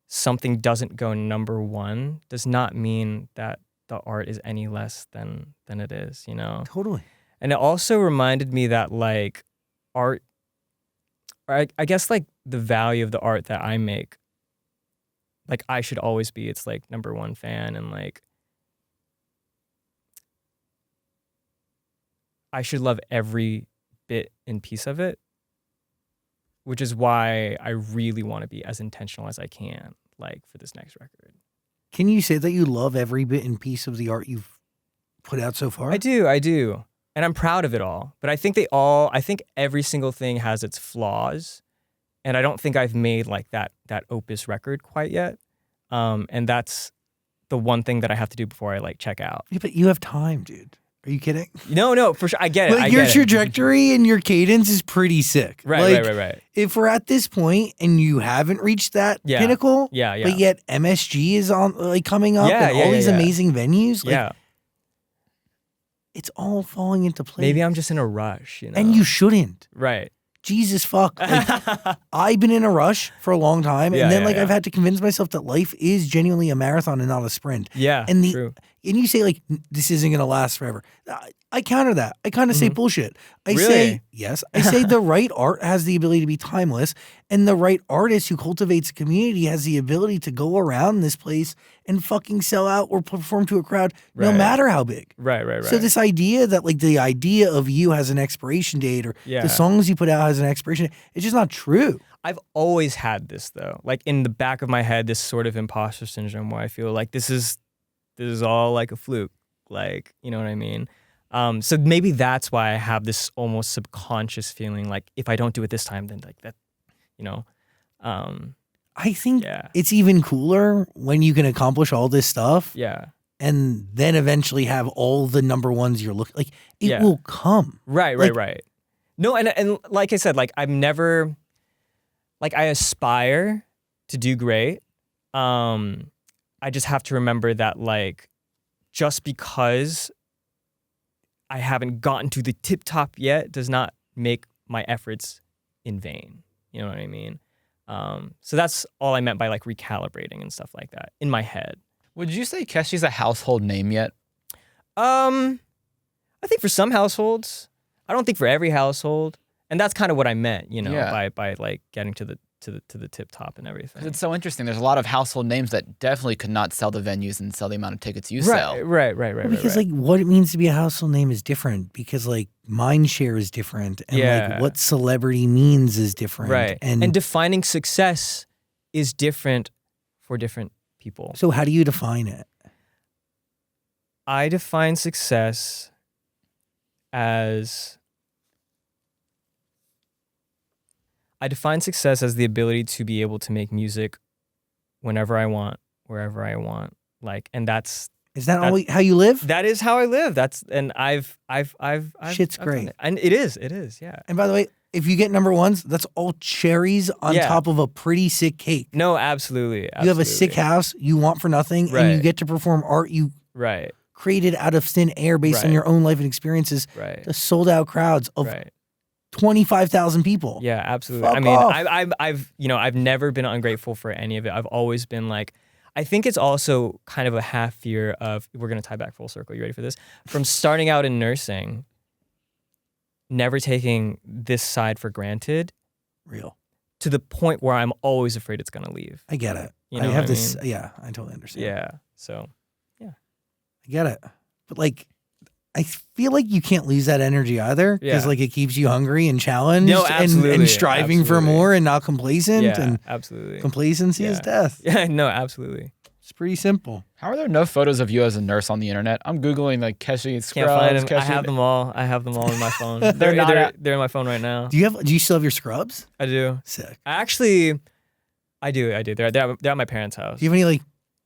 something doesn't go number one does not mean that the art is any less than it is, you know? Totally. And it also reminded me that like art, or I guess like the value of the art that I make, like I should always be its like number one fan, and like I should love every bit and piece of it. which is why I really want to be as intentional as I can, like for this next record. Can you say that you love every bit and piece of the art you've put out so far? I do. And I'm proud of it all. But I think I think every single thing has its flaws. And I don't think I've made like that opus record quite yet. And that's the one thing that I have to do before I like check out. Yeah, but you have time, dude. Are you kidding? No, for sure. I get it. Like your trajectory and your cadence is pretty sick. Right. If we're at this point and you haven't reached that pinnacle, yeah. but yet MSG is on like coming up and all these amazing venues, like, it's all falling into place. Maybe I'm just in a rush, you know? And you shouldn't. Right. Jesus fuck. Like, I've been in a rush for a long time. And then I've had to convince myself that life is genuinely a marathon and not a sprint. Yeah, and true. And you say like, this isn't going to last forever. I counter that. I kind of say bullshit. I Really? say, yes, I say the right art has the ability to be timeless, and the right artist who cultivates a community has the ability to go around this place and fucking sell out or perform to a crowd no matter how big. Right. So this idea that like the idea of you has an expiration date or the songs you put out has an expiration date, it's just not true. I've always had this though, like in the back of my head, this sort of imposter syndrome where I feel like this is all like a fluke, like, you know what I mean? So maybe that's why I have this almost subconscious feeling like if I don't do it this time, then like that, you know. I think it's even cooler when you can accomplish all this stuff. Yeah. And then eventually have all the number ones you're looking like. It will come. Right. No, and like I said, like I'm never, like I aspire to do great. I just have to remember that like just because I haven't gotten to the tip top yet does not make my efforts in vain. You know what I mean? So that's all I meant by like recalibrating and stuff like that in my head. Would you say Keshi's a household name yet? I think for some households. I don't think for every household. And that's kind of what I meant, you know, by like getting to the tip top and everything. It's so interesting. There's a lot of household names that definitely could not sell the venues and sell the amount of tickets you sell. Right. Because like what it means to be a household name is different because like mind share is different and like what celebrity means is different. Right. And defining success is different for different people. So how do you define it? I define success as the ability to be able to make music whenever I want, wherever I want. Like, and that's always how you live? That is how I live. I've Shit's great. And it is, yeah. And by the way, if you get number ones, that's all cherries on top of a pretty sick cake. No, absolutely. You have a sick house you want for nothing, and you get to perform art you created out of thin air based on your own life and experiences to sold out crowds of 25,000 people. Yeah, absolutely. Fuck I mean, off. I've never been ungrateful for any of it. I've always been like, I think it's also kind of a half fear of, we're going to tie back full circle. You ready for this? From starting out in nursing, never taking this side for granted. Real. To the point where I'm always afraid it's going to leave. I get it. You know I have what this. I mean? Yeah, I totally understand. Yeah. So, yeah. I get it. But like, I feel like you can't lose that energy either because like it keeps you hungry and challenged and striving for more and not complacent. Yeah, and absolutely. Complacency is death. Yeah, no, absolutely. It's pretty simple. How are there no photos of you as a nurse on the internet? I'm Googling like Keshi scrubs. Can't find them. Keshi. I have them all. in my phone. They're in my phone right now. Do you still have your scrubs? I do. Sick. I do. They're at my parents' house. Do you have any like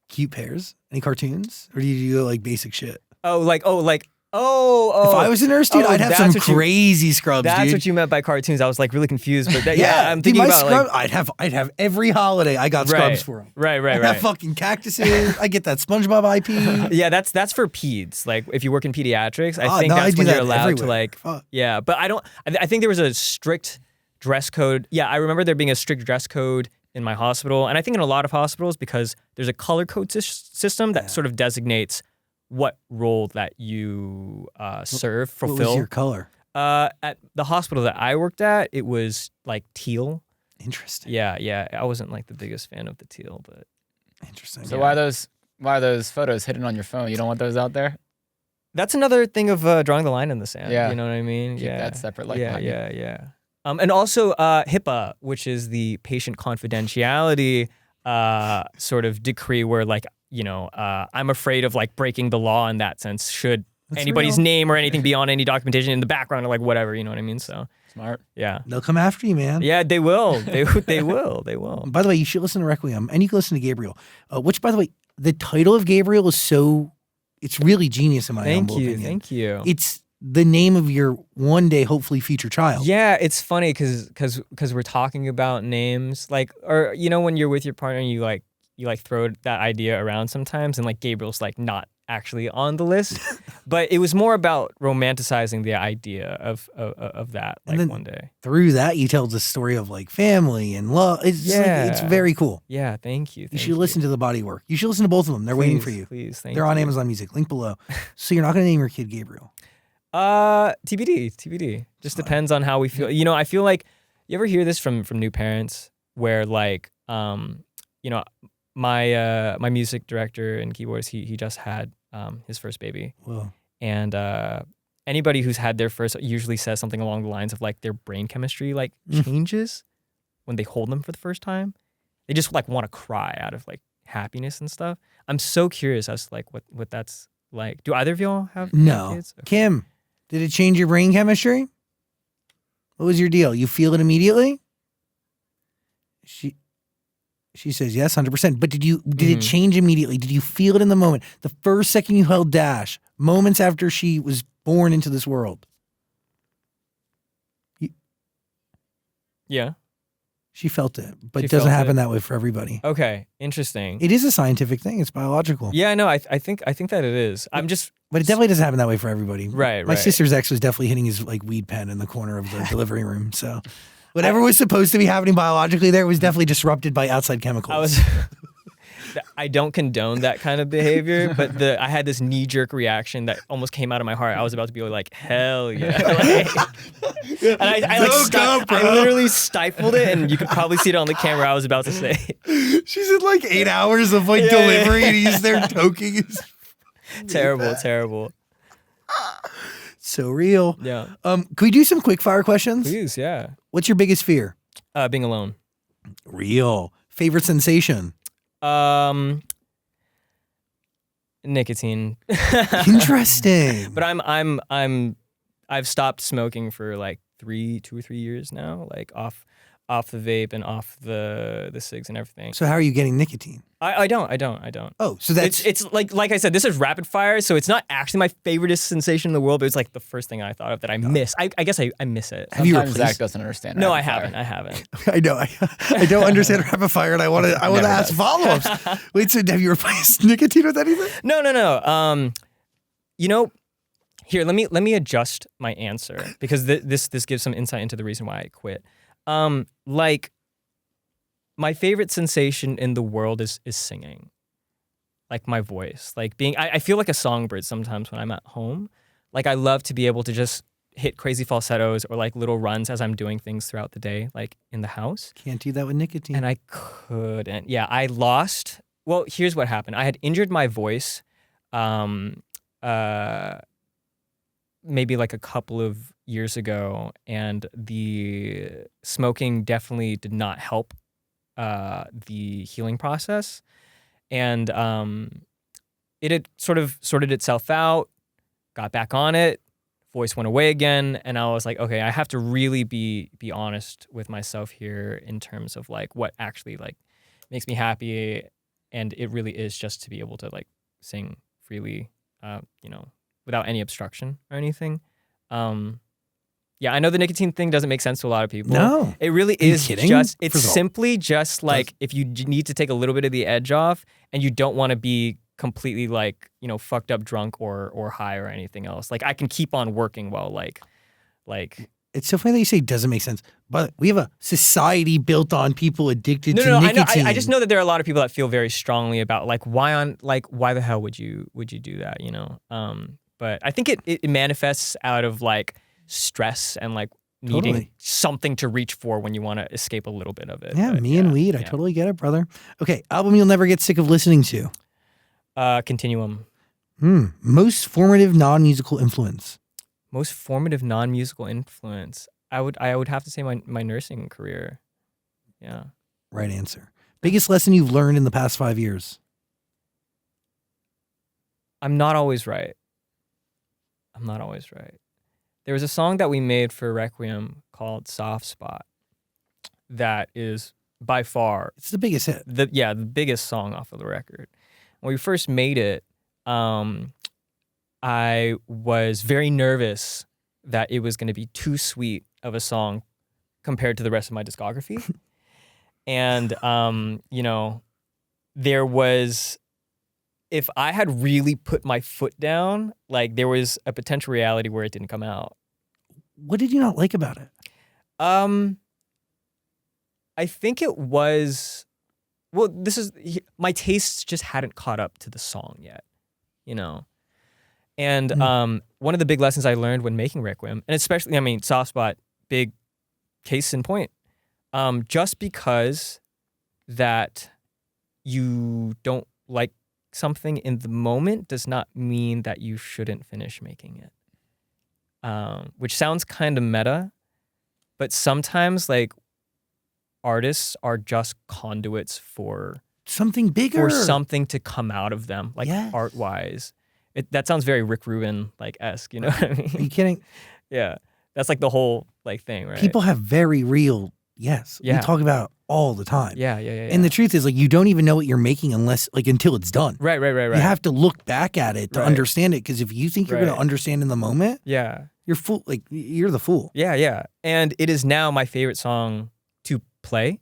cute pairs? Any cartoons? Or do you do like basic shit? Oh. If I was a nurse, dude, I'd have some crazy scrubs, That's dude. what you meant by cartoons. I was like really confused, but I'm thinking about scrub, like, I'd have every holiday. I got scrubs for them. Right. I have fucking cactuses. I get that SpongeBob IP. Yeah, that's for peds. Like if you work in pediatrics, I think no, that's I when do you're that allowed everywhere. to like. Fuck. Yeah, but I don't. I think there was a strict dress code. Yeah, I remember there being a strict dress code in my hospital, and I think in a lot of hospitals because there's a color code system that sort of designates what role that you fulfill. What was your color? At the hospital that I worked at, it was like teal. Interesting. Yeah. I wasn't like the biggest fan of the teal, but interesting. So why are those photos hidden on your phone? You don't want those out there? That's another thing of drawing the line in the sand. Yeah. You know what I mean? Keep that separate like money. Yeah. And also HIPAA, which is the patient confidentiality sort of decree where like, I'm afraid of like breaking the law in that sense. Should That's anybody's real. name or anything be on any documentation in the background or like whatever, you know what I mean? So Smart. yeah. They'll come after you, man. Yeah, they will. They will. They will. By the way, you should listen to Requiem, and you can listen to Gabriel. Which, by the way, the title of Gabriel is it's really genius in my humble opinion. Thank you. It's the name of your one day, hopefully, future child. Yeah, it's funny because we're talking about names, like, or when you're with your partner, and you throw that idea around sometimes, and like Gabriel's like not actually on the list, but it was more about romanticizing the idea of that, like then one day. Through that, you tell the story of like family and love. It's it's very cool. Yeah, thank you. You should listen to the body work. You should listen to both of them. They're waiting for you. Please, thank They're you. on Amazon Music. Link below. So you're not going to name your kid Gabriel. TBD. Just depends on how we feel. I feel like, you ever hear this from new parents where like, my music director and keyboardist, he just had his first baby. Whoa. And anybody who's had their first usually says something along the lines of like their brain chemistry like changes when they hold them for the first time. They just like want to cry out of like happiness and stuff. I'm so curious as to like what that's like. Do either of y'all have No. kids? Okay. Kim, did it change your brain chemistry? What was your deal? You feel it immediately? She says yes, 100%. But did it change immediately? Did you feel it in the moment? The first second you held Dash, moments after she was born into this world. Yeah. She felt it, but She it doesn't felt happen it. that way for everybody. Okay. Interesting. It is a scientific thing. It's biological. Yeah, no, I think that it is. I'm just But it definitely doesn't happen that way for everybody. Right, My right. sister's ex was definitely hitting his like weed pen in the corner of the delivery room. So whatever was supposed to be happening biologically there was definitely disrupted by outside chemicals. I don't condone that kind of behavior, but I had this knee-jerk reaction that almost came out of my heart. I was about to be like, hell yeah. And I literally stifled it, and you could probably see it on the camera. I was about to say. She's in like 8 hours of like delivery and he's there toking his Terrible. So real. Yeah. Can we do some quick fire questions? Please, yeah. What's your biggest fear? Being alone. Real. Favorite sensation? Nicotine. Interesting. But I've stopped smoking for like 2 or 3 years now, like off the vape and off the cigs and everything. So how are you getting nicotine? I don't. Oh, so that's It's like I said, this is rapid fire, so it's not actually my favoriteest sensation in the world, but it's like the first thing I thought of that I miss. I guess I miss it. Have you Sometimes replaced- Zach doesn't understand. No, rapid I fire. haven't. I know. I don't understand rapid fire, and I want to ask follow-ups. Wait, so have you replaced nicotine with anything? No. Here, let me adjust my answer because this gives some insight into the reason why I quit. Like, my favorite sensation in the world is singing. Like my voice, like I feel like a songbird sometimes when I'm at home. Like I love to be able to just hit crazy falsettos or like little runs as I'm doing things throughout the day, like in the house. Can't do that with nicotine. And I couldn't. Yeah, I lost. Well, here's what happened. I had injured my voice, maybe like a couple of years ago, and the smoking definitely did not help the healing process. And it had sort of sorted itself out, got back on it, voice went away again, and I was like, okay, I have to really be honest with myself here in terms of like what actually like makes me happy, and it really is just to be able to like sing freely, without any obstruction or anything. Yeah, I know the nicotine thing doesn't make sense to a lot of people. No. It really Are you is kidding? just, First it's of all, simply just like if you need to take a little bit of the edge off and you don't want to be completely like, fucked up drunk or high or anything else. Like I can keep on working while like. It's so funny that you say it doesn't make sense, but we have a society built on people addicted to No, nicotine. I just know that there are a lot of people that feel very strongly about like why the hell would you do that, But I think it manifests out of like stress and like needing Totally. something to reach for when you want to escape a little bit of it. Yeah, But me and weed. I totally get it, brother. Okay, album you'll never get sick of listening to. Continuum. Most formative non-musical influence. Most formative non-musical influence. I would have to say my nursing career. Yeah. Right answer. Biggest lesson you've learned in the past 5 years? I'm not always right. There was a song that we made for Requiem called Soft Spot that is by far It's the biggest hit. the biggest song off of the record. When we first made it, I was very nervous that it was going to be too sweet of a song compared to the rest of my discography. And, there was, if I had really put my foot down, like there was a potential reality where it didn't come out. What did you not like about it? I think it was, my tastes just hadn't caught up to the song yet, And one of the big lessons I learned when making Requiem, and especially, Soft Spot, big case in point, just because that you don't like something in the moment does not mean that you shouldn't finish making it. Which sounds kind of meta, but sometimes like artists are just conduits for Something bigger. for something to come out of them, like Yes. art wise. That sounds very Rick Rubin like esque, you know what I mean? Are you kidding? Yeah, that's like the whole like thing, right? People have very real, yes. Yeah. We talk about it all the time. Yeah. And the truth is, like, you don't even know what you're making until it's done. Right. You have to look back at it to Right. understand it, because if you think you're going Right. to understand in the moment, Yeah. you're fool. Like, you're the fool. Yeah. And it is now my favorite song to play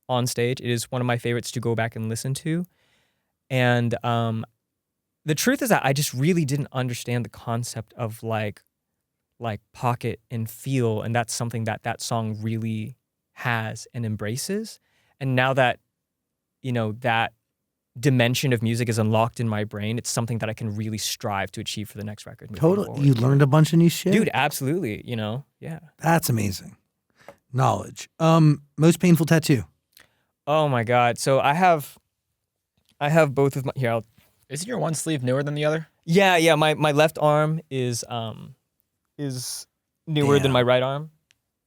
on stage. It is one of my favorites to go back and listen to. And the truth is that I just really didn't understand the concept of like pocket and feel, and that's something that song really has and embraces. And now that that dimension of music is unlocked in my brain, it's something that I can really strive to achieve for the next record. moving Totally. forward. You learned a bunch of new shit. Dude, absolutely. Yeah. That's amazing. Knowledge. Most painful tattoo. Oh my God. So I have both of my here. Isn't your one sleeve newer than the other? Yeah. My left arm is newer than Damn. my right arm,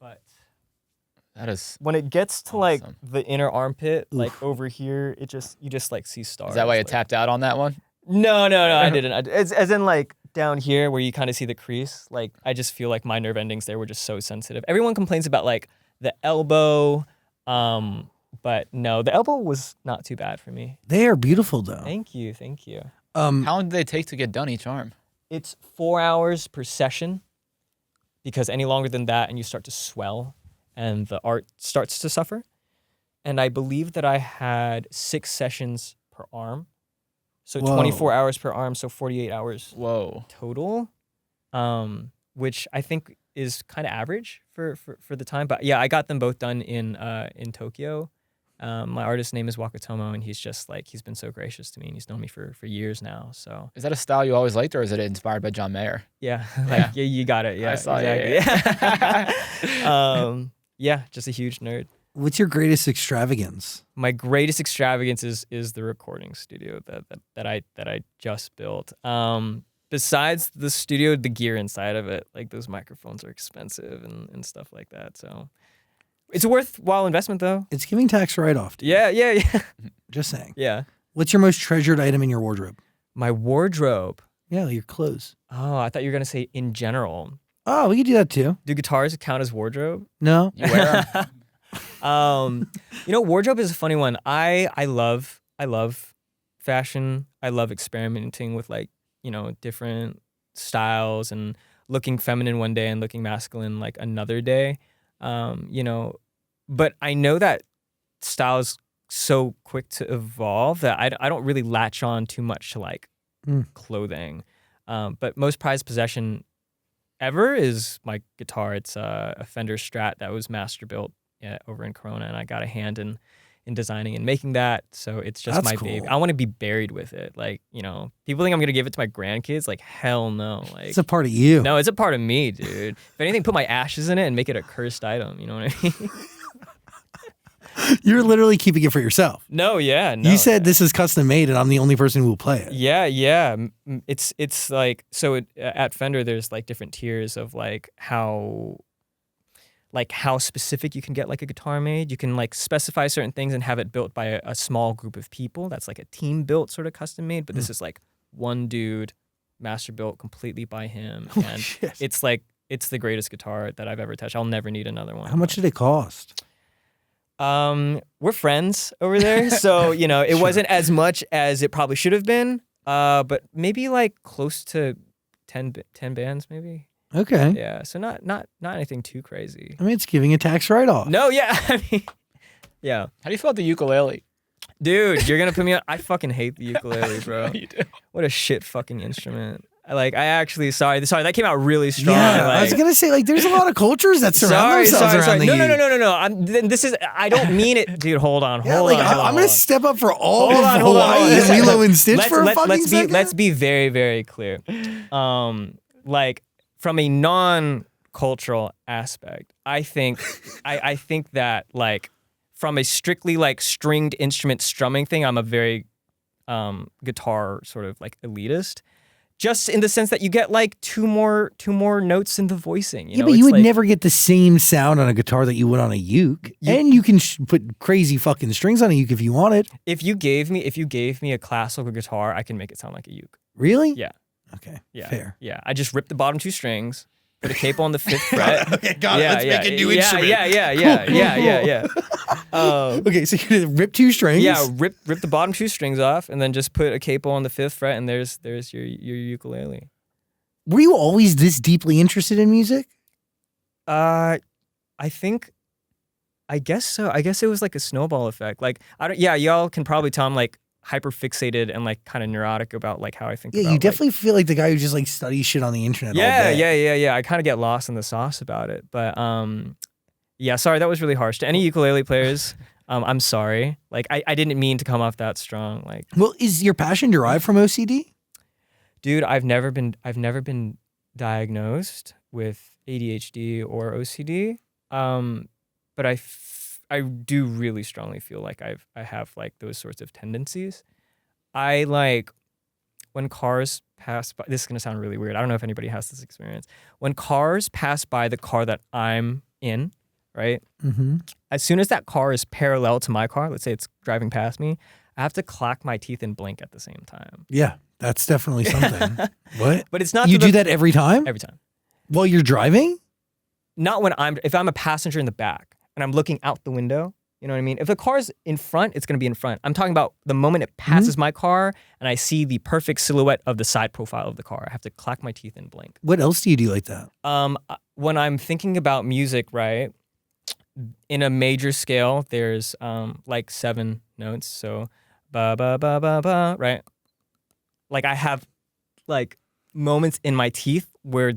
but That is. when it gets to like Awesome. the inner armpit, like Oof. over here, you just like see stars. Is that why you like- tapped out on that one? No, I didn't. It's as in like down here where you kind of see the crease. Like I just feel like my nerve endings there were just so sensitive. Everyone complains about like the elbow, but no, the elbow was not too bad for me. They are beautiful, though. Thank you. How long do they take to get done each arm? It's 4 hours per session, because any longer than that and you start to swell and the art starts to suffer. And I believe that I had 6 sessions per arm. So Whoa. 24 hours per arm, so 48 hours Whoa. total, which I think is kind of average for the time. But yeah, I got them both done in Tokyo. My artist's name is Wakatomo, and he's been so gracious to me, and he's known me for years now. So Is that a style you always liked, or is it inspired by John Mayer? yeah, Yeah. yeah, you got it. Yeah, I saw, exactly. Yeah, just a huge nerd. What's your greatest extravagance? My greatest extravagance is the recording studio that I just built. Besides the studio, the gear inside of it, like those microphones are expensive and stuff like that. So it's a worthwhile investment, though. It's giving tax write-off. Dude. Yeah. Just saying. Yeah. What's your most treasured item in your wardrobe? My wardrobe. Yeah, your clothes. Oh, I thought you were gonna say in general. Oh, we could do that too. Do guitars count as wardrobe? No. You wear 'em? Wardrobe is a funny one. I love fashion. I love experimenting with different styles and looking feminine one day and looking masculine like another day. But I know that style is so quick to evolve that I don't really latch on too much to clothing. But most prized possession ever is my guitar. It's a Fender Strat that was master built over in Corona, and I got a hand in designing and making that. So it's just That's my cool. baby. I want to be buried with it. People think I'm gonna give it to my grandkids. Like hell no. It's a part of you. No, it's a part of me, dude. If anything, put my ashes in it and make it a cursed item. You know what I mean? You're literally keeping it for yourself. No. You said this is custom made and I'm the only person who will play it. Yeah. It's like, so at Fender, there's like different tiers of like how like how specific you can get like a guitar made. You can like specify certain things and have it built by a small group of people. That's like a team built sort of custom made. But this is like one dude, master built completely by him. And shit. it's like, it's the greatest guitar that I've ever touched. I'll never need another one. How much did it cost? We're friends over there. So, you know, it wasn't as much as it probably should have been. But maybe like close to 10 bands maybe. Okay. Yeah. So not anything too crazy. I mean, it's giving a tax write-off. No, yeah. I mean, yeah. How do you feel about the ukulele? Dude, you're gonna put me on. I fucking hate the ukulele, bro. You do. What a shit fucking instrument. I actually, sorry, that came out really strong. Yeah, like, I was gonna say, like, there's a lot of cultures that surround themselves around the No. uke. I don't mean it, dude. Hold on. I'm gonna step up for all Hold of on. Hawaii and Lilo and Stitch for a fucking let's second. Let's be very, very clear. Like from a non-cultural aspect, I think that like from a strictly like stringed instrument strumming thing, I'm a very guitar sort of like elitist. Just in the sense that you get like two more notes in the voicing. You know? But you would like, never get the same sound on a guitar that you would on a uke. And you can put crazy fucking strings on a uke if you wanted. If you gave me a classical guitar, I can make it sound like a uke. Really? Yeah. Okay. Yeah. Fair. Yeah. I just rip the bottom two strings, put a capo on the fifth fret. Okay, got it. Let's make a new instrument. Yeah. Okay, so you're gonna rip two strings. Yeah, rip the bottom two strings off, and then just put a capo on the fifth fret, and there's your ukulele. Were you always this deeply interested in music? I guess so. I guess it was like a snowball effect. Like y'all can probably tell I'm like hyper fixated and like kind of neurotic about like how I think. Yeah, about, you definitely feel like the guy who just like studies shit on the internet. Yeah, all day. yeah. I kind of get lost in the sauce about it, but yeah. Sorry, that was really harsh to any ukulele players. I'm sorry. Like I didn't mean to come off that strong. Like, well, is your passion derived from OCD? dude, I've never been diagnosed with ADHD or OCD. But I do really strongly feel like I have like those sorts of tendencies. I like when cars pass by. This is gonna sound really weird. I don't know if anybody has this experience. When cars pass by the car that I'm in, right? Mm-hmm. As soon as that car is parallel to my car, let's say it's driving past me, I have to clack my teeth and blink at the same time. Yeah, that's definitely something. What? But it's not. You do that every time? Every time. While you're driving? Not when if I'm a passenger in the back and I'm looking out the window. You know what I mean? If the car's in front, it's going to be in front. I'm talking about the moment it passes my car and I see the perfect silhouette of the side profile of the car. I have to clack my teeth and blink. What else do you do like that? When I'm thinking about music, right, in a major scale, there's like 7 notes. So ba ba ba ba ba, right? Like I have like moments in my teeth where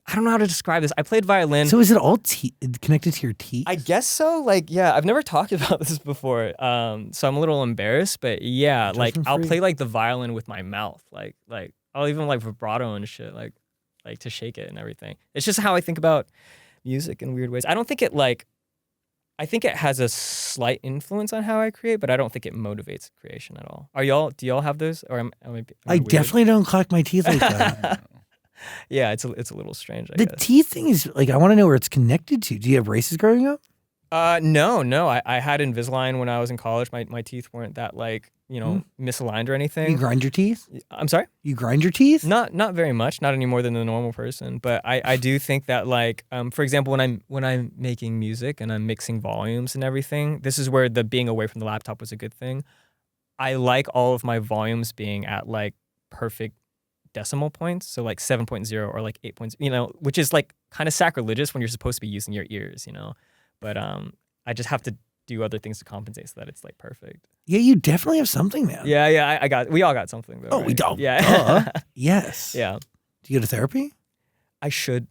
I don't know how to describe this. I played violin. So is it all connected to your teeth? I guess so. Like, yeah, I've never talked about this before. So I'm a little embarrassed, but yeah, like I'll play like the violin with my mouth. Like I'll even like vibrato and shit, like to shake it and everything. It's just how I think about music in weird ways. I don't think it I think it has a slight influence on how I create, but I don't think it motivates creation at all. Do y'all have those? Or am I definitely don't clack my teeth like that. Yeah, it's a little strange, I the guess. teeth thing is like, I want to know where it's connected to. Do you have braces growing up? No. I had Invisalign when I was in college. My teeth weren't that like, misaligned or anything. You grind your teeth? I'm sorry? You grind your teeth? Not very much, not any more than the normal person. But I do think that like, for example, when I'm making music and I'm mixing volumes and everything, this is where the being away from the laptop was a good thing. I like all of my volumes being at like perfect decimal points, so like 7.0 or like 8 points, which is like kind of sacrilegious when you're supposed to be using your ears, but I just have to do other things to compensate so that it's like perfect. Yeah, you definitely have something, man. Yeah, we all got something though. Oh, right? we don't. Yeah. Yes. Yeah. Do you go to therapy? I should.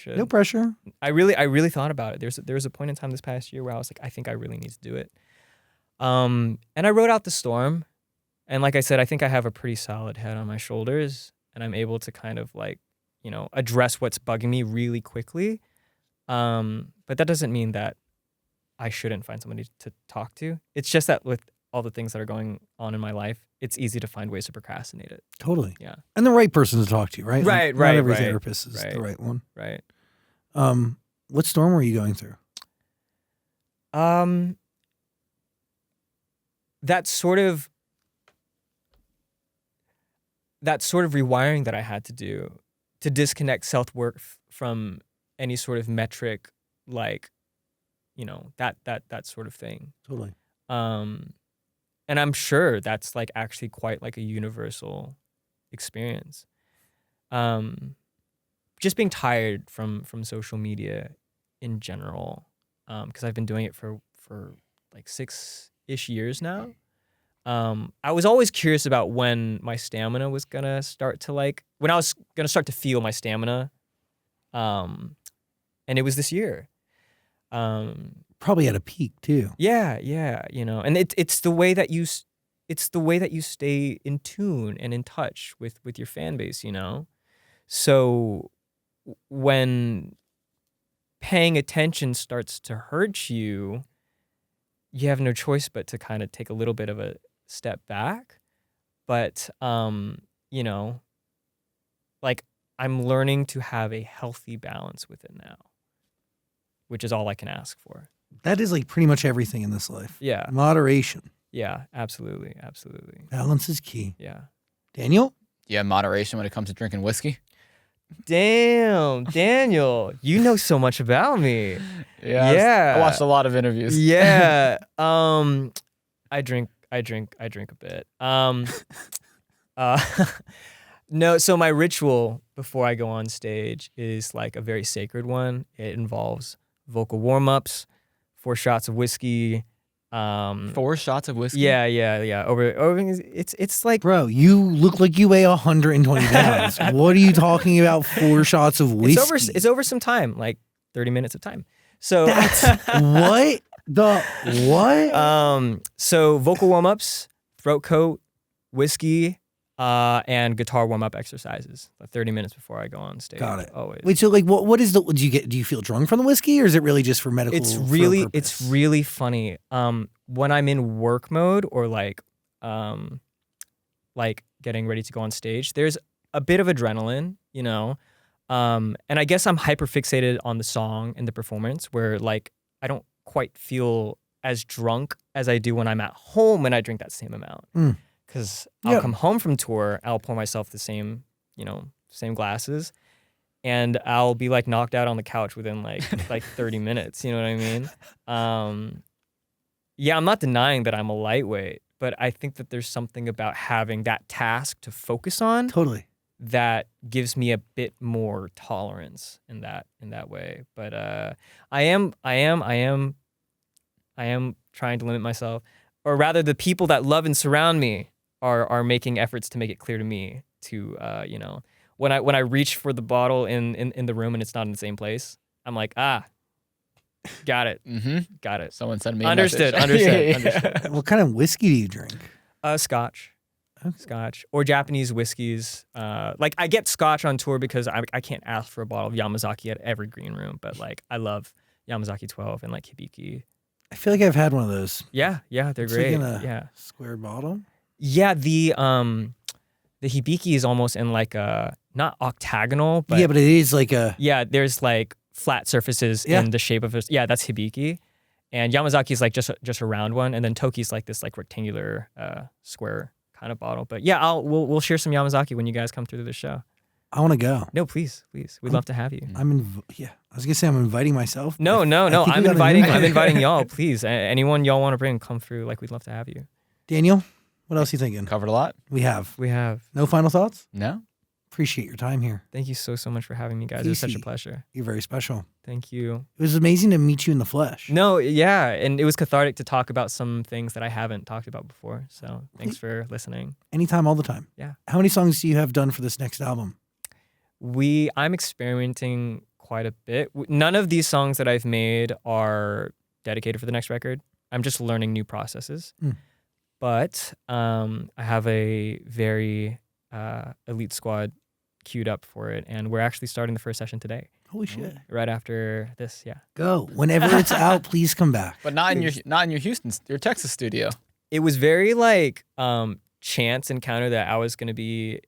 No pressure. I really thought about it. There was a point in time this past year where I was like, I think I really need to do it. And I wrote out the storm. And like I said, I think I have a pretty solid head on my shoulders and I'm able to kind of like, address what's bugging me really quickly. But that doesn't mean that I shouldn't find somebody to talk to. It's just that with all the things that are going on in my life, it's easy to find ways to procrastinate it. Totally. Yeah. And the right person to talk to, right? Right. Not every therapist is the right one. Right. What storm were you going through? That sort of rewiring that I had to do to disconnect self-worth from any sort of metric, like, that sort of thing. Totally. And I'm sure that's like actually quite like a universal experience. Just being tired from social media in general, because I've been doing it for like 6-ish years now. I was always curious about when my stamina was gonna start to when I was gonna start to feel my stamina, and it was this year. Probably at a peak too. Yeah, and it's the way that you stay in tune and in touch with your fan base, So when paying attention starts to hurt you, you have no choice but to kind of take a little bit of a step back. But I'm learning to have a healthy balance with it now, which is all I can ask for. That is like pretty much everything in this life. Yeah. Moderation. Yeah, absolutely. Balance is key. Yeah. Daniel? Yeah, moderation when it comes to drinking whiskey. Damn, Daniel, you know so much about me. Yeah. I watched a lot of interviews. Yeah. I drink a bit. No, so my ritual before I go on stage is like a very sacred one. It involves vocal warm-ups, 4 shots of whiskey. 4 shots of whiskey? Yeah. Over it's like, bro, you look like you weigh 120 pounds. What are you talking about? 4 shots of whiskey? It's over some time, like 30 minutes of time. So that's what? So vocal warm-ups, throat coat, whiskey, and guitar warm-up exercises, 30 minutes before I go on stage. Got it. Always. Wait, so like what is do you feel drunk from the whiskey, or is it really just for medical It's purpose? really funny. When I'm in work mode or like getting ready to go on stage, there's a bit of adrenaline, and I guess I'm hyper fixated on the song and the performance, where like I don't quite feel as drunk as I do when I'm at home when I drink that same amount. Because I'll come home from tour, I'll pour myself the same glasses, and I'll be like knocked out on the couch within like 30 minutes. You know what I mean? Yeah, I'm not denying that I'm a lightweight, but I think that there's something about having that task to focus on. Totally. That gives me a bit more tolerance in that way. But I am trying to limit myself, or rather, the people that love and surround me are making efforts to make it clear to me to when I reach for the bottle in the room and it's not in the same place, I'm like, got it. Got it. Someone sent me a Understood. message. Understood. What kind of whiskey do you drink? Scotch. Okay. Scotch or Japanese whiskeys. Like I get Scotch on tour because I can't ask for a bottle of Yamazaki at every green room, but like I love Yamazaki 12 and like Hibiki. I feel like I've had one of those. Yeah, they're It's great. like in yeah. square bottle. Yeah, the Hibiki is almost in like a not octagonal, but yeah, but it is like a there's like flat surfaces in the shape of yeah, that's Hibiki. And Yamazaki is like just a round one, and then Toki's like this like rectangular square kind of bottle. But yeah, we'll share some Yamazaki when you guys come through the show. I want to go. No, please. We'd love to have you. I was gonna say I'm inviting myself. No. I'm inviting y'all. Please, anyone y'all want to bring, come through. Like we'd love to have you. Daniel, what else are you thinking? Covered a lot. We have. No final thoughts? No. Appreciate your time here. Thank you so much for having me, guys. It was such a pleasure. You're very special. Thank you. It was amazing to meet you in the flesh. No, yeah, and it was cathartic to talk about some things that I haven't talked about before. So thanks for listening. Anytime, all the time. Yeah. How many songs do you have done for this next album? I'm experimenting quite a bit. None of these songs that I've made are dedicated for the next record. I'm just learning new processes. But I have a very elite squad queued up for it, and we're actually starting the first session today. Holy shit! Right after this, yeah. Go whenever it's out. Please come back. But not in your Houston, your Texas studio. It was very like chance encounter that I was going to be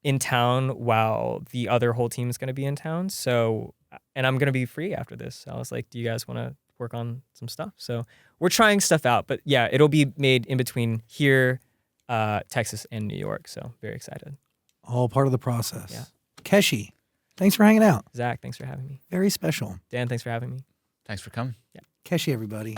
in town while the other whole team is going to be in town. So and I'm gonna be free after this. So I was like, do you guys want to work on some stuff? So we're trying stuff out, but yeah, it'll be made in between here, Texas, and New York. So very excited. All part of the process. Yeah. Keshi, thanks for hanging out. Zach, thanks for having me. Very special. Dan, thanks for having me. Thanks for coming. Keshi, everybody.